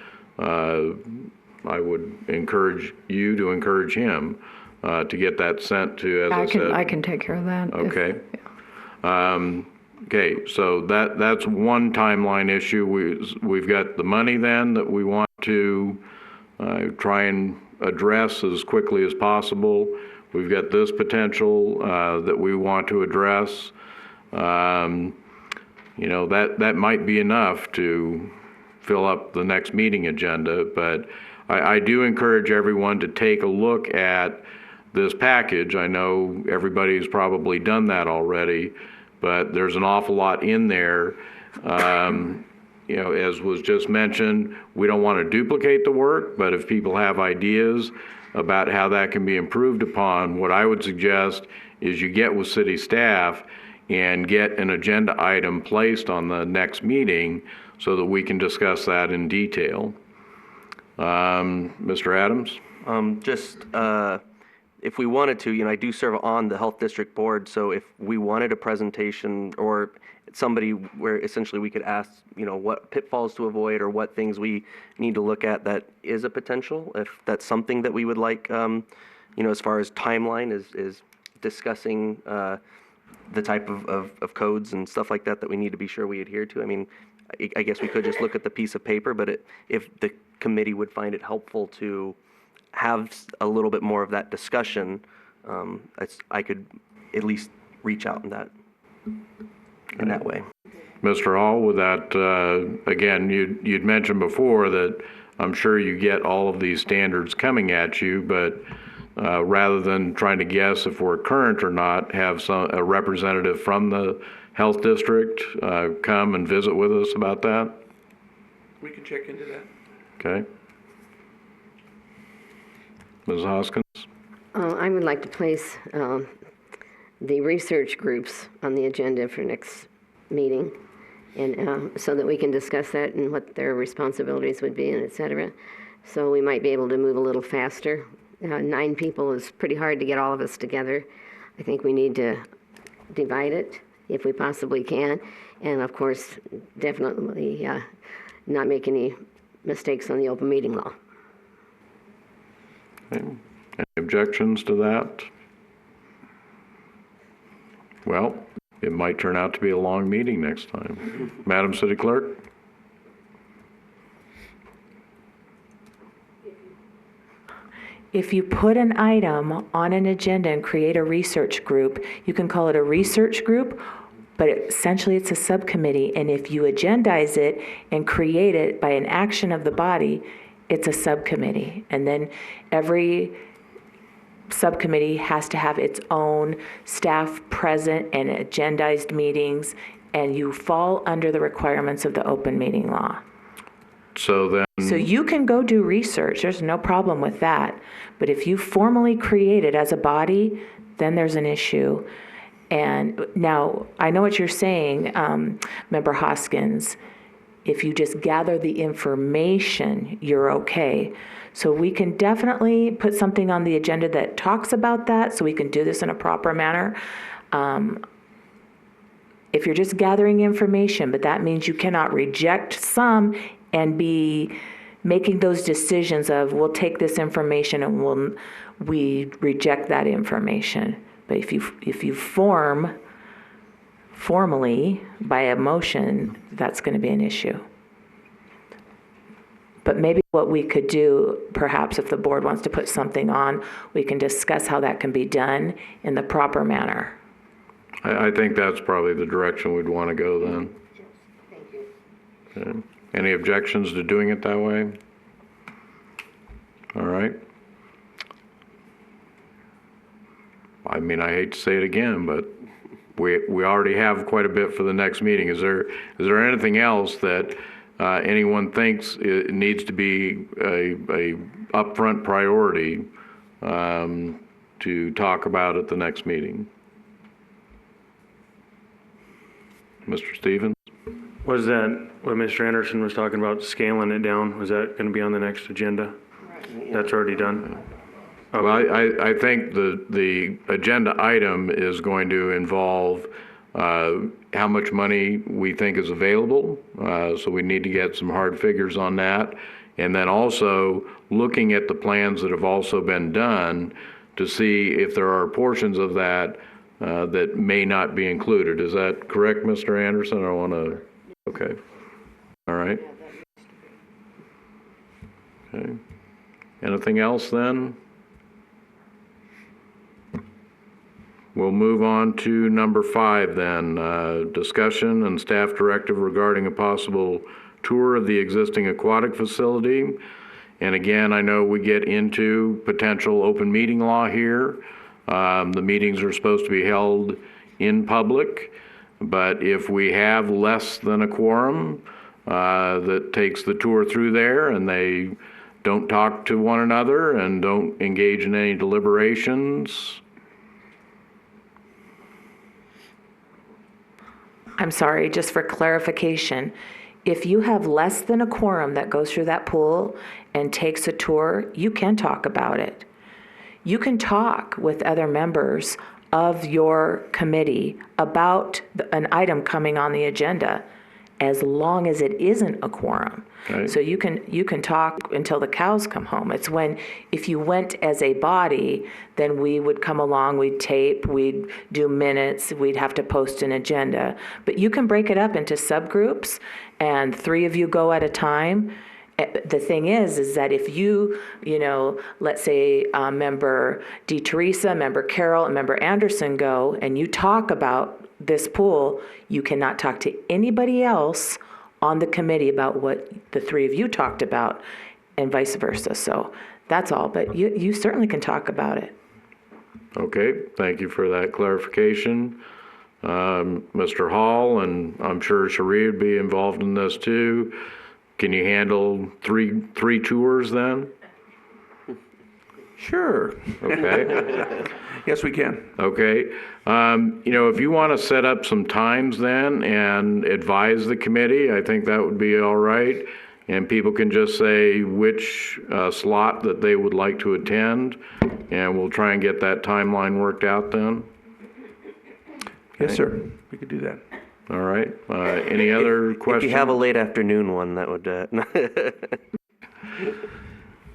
I would encourage you to encourage him to get that sent to, as I said. I can take care of that. Okay. Okay, so that's one timeline issue. We've got the money then that we want to try and address as quickly as possible. We've got this potential that we want to address. You know, that might be enough to fill up the next meeting agenda, but I do encourage everyone to take a look at this package. I know everybody's probably done that already, but there's an awful lot in there. You know, as was just mentioned, we don't want to duplicate the work, but if people have ideas about how that can be improved upon, what I would suggest is you get with city staff and get an agenda item placed on the next meeting so that we can discuss that in detail. Mr. Adams? If we wanted to, you know, I do serve on the health district board, so if we wanted a presentation or somebody where essentially we could ask, you know, what pitfalls to avoid or what things we need to look at, that is a potential. If that's something that we would like, you know, as far as timeline is discussing the type of codes and stuff like that we need to be sure we adhere to. I mean, I guess we could just look at the piece of paper, but if the committee would find it helpful to have a little bit more of that discussion, I could at least reach out in that way. Mr. Hall, with that, again, you'd mentioned before that I'm sure you get all of these standards coming at you, but rather than trying to guess if we're current or not, have a representative from the health district come and visit with us about that? We can check into that. Okay. Ms. Hoskins? I would like to place the research groups on the agenda for next meeting, and so that we can discuss that and what their responsibilities would be and et cetera. So we might be able to move a little faster. 9 people is pretty hard to get all of us together. I think we need to divide it if we possibly can. And of course, definitely not make any mistakes on the open meeting law. Okay. Any objections to that? Well, it might turn out to be a long meeting next time. Madam City Clerk? If you put an item on an agenda and create a research group, you can call it a research group, but essentially it's a subcommittee. And if you agendize it and create it by an action of the body, it's a subcommittee. And then every subcommittee has to have its own staff present and agendized meetings, and you fall under the requirements of the open meeting law. So you can go do research. There's no problem with that. But if you formally create it as a body, then there's an issue. And now, I know what you're saying, Member Hoskins. If you just gather the information, you're okay. So we can definitely put something on the agenda that talks about that, so we can do this in a proper manner. If you're just gathering information, but that means you cannot reject some and be making those decisions of, we'll take this information and we reject that information. But if you formally by a motion, that's going to be an issue. But maybe what we could do, perhaps if the board wants to put something on, we can discuss how that can be done in the proper manner. I think that's probably the direction we'd want to go then. Thank you. Okay. Any objections to doing it that way? All right. I mean, I hate to say it again, but we already have quite a bit for the next meeting. Is there anything else that anyone thinks it needs to be a upfront priority to talk about at the next meeting? Mr. Stevens? Was that what Mr. Anderson was talking about, scaling it down? Was that going to be on the next agenda? That's already done? Okay. Well, I think the agenda item is going to involve how much money we think is available. So we need to get some hard figures on that. And then also looking at the plans that have also been done to see if there are portions of that that may not be included. Is that correct, Mr. Anderson? I want to, okay. All right. Okay. Anything else then? We'll move on to number 5 then. Discussion and staff directive regarding a possible tour of the existing aquatic facility. And again, I know we get into potential open meeting law here. The meetings are supposed to be held in public, but if we have less than a quorum that takes the tour through there and they don't talk to one another and don't engage in any deliberations. I'm sorry, just for clarification, if you have less than a quorum that goes through that pool and takes a tour, you can talk about it. You can talk with other members of your committee about an item coming on the agenda as long as it isn't a quorum. Right. So you can talk until the cows come home. It's when, if you went as a body, then we would come along, we'd tape, we'd do minutes, we'd have to post an agenda. But you can break it up into subgroups and 3 of you go at a time. The thing is that if you let's say member DeTeresa, member Carol, and member Anderson go and you talk about this pool, you cannot talk to anybody else on the committee about what the 3 of you talked about and vice versa. So that's all, but you certainly can talk about it. Okay, thank you for that clarification. Mr. Hall, and I'm sure Cherie would be involved in this too. Can you handle three tours then? Sure. Okay. Yes, we can. Okay. If you want to set up some times then and advise the committee, I think that would be all right. And people can just say which slot that they would like to attend, and we'll try and get that timeline worked out then. Yes, sir. We could do that. All right. Any other questions? If you have a late afternoon one, that would...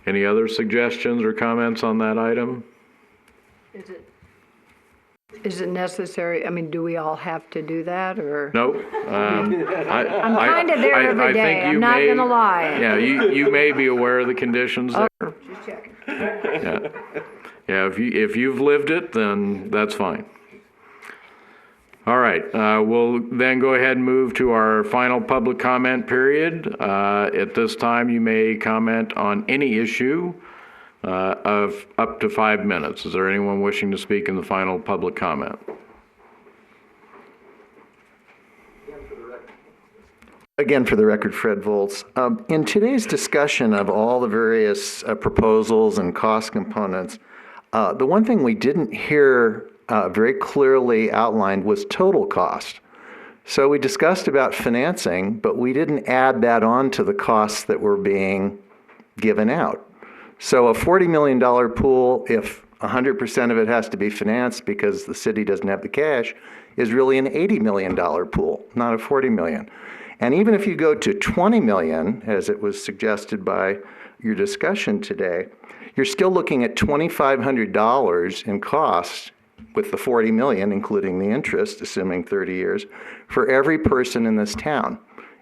Any other suggestions or comments on that item? Is it necessary? I mean, do we all have to do that, or? No. I'm kind of there every day, I'm not gonna lie. Yeah, you may be aware of the conditions there. Just checking. Yeah, if you've lived it, then that's fine. All right, we'll then go ahead and move to our final public comment period. At this time, you may comment on any issue of up to 5 minutes. Is there anyone wishing to speak in the final public comment? Again, for the record, Fred Volz. In today's discussion of all the various proposals and cost components, the one thing we didn't hear very clearly outlined was total cost. So we discussed about financing, but we didn't add that on to the costs that were being given out. So a $40 million pool, if 100% of it has to be financed because the city doesn't have the cash, is really an $80 million pool, not a $40 million. And even if you go to $20 million, as it was suggested by your discussion today, you're still looking at $2,500 in costs with the $40 million, including the interest, assuming 30 years, for every person in this town.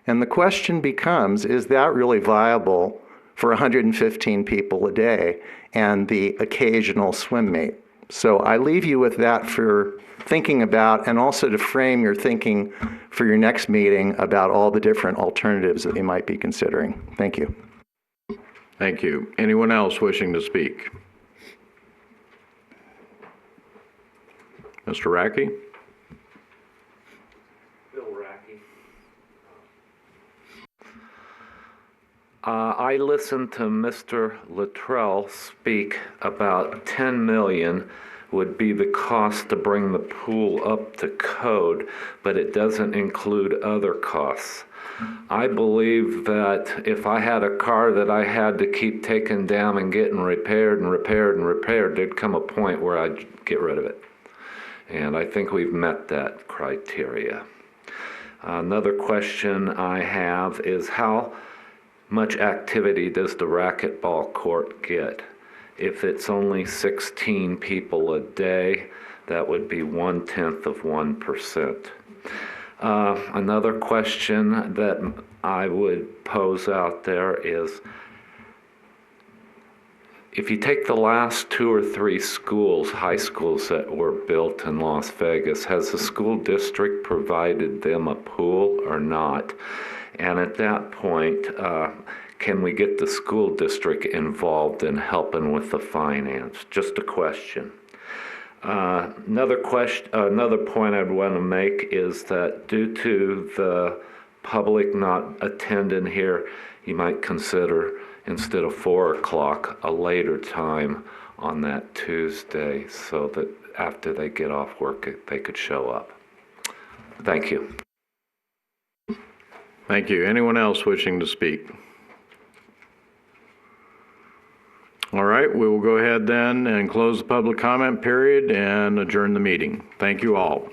And the question becomes, is that really viable for 115 people a day and the occasional swim meet? So I leave you with that for thinking about, and also to frame your thinking for your next meeting about all the different alternatives that you might be considering. Thank you. Thank you. Anyone else wishing to speak? Mr. Racky? Bill Racky. I listened to Mr. Luttrell speak about 10 million would be the cost to bring the pool up to code, but it doesn't include other costs. I believe that if I had a car that I had to keep taking down and getting repaired and repaired and repaired, there'd come a point where I'd get rid of it. And I think we've met that criteria. Another question I have is how much activity does the racquetball court get? If it's only 16 people a day, that would be 0.1%. Another question that I would pose out there is, if you take the last 2 or 3 schools, high schools that were built in Las Vegas, has the school district provided them a pool or not? And at that point, can we get the school district involved in helping with the finance? Just a question. Another point I'd want to make is that due to the public not attending here, you might consider, instead of 4 o'clock, a later time on that Tuesday so that after they get off work, they could show up. Thank you. Thank you. Anyone else wishing to speak? All right, we will go ahead then and close the public comment period and adjourn the meeting. Thank you all.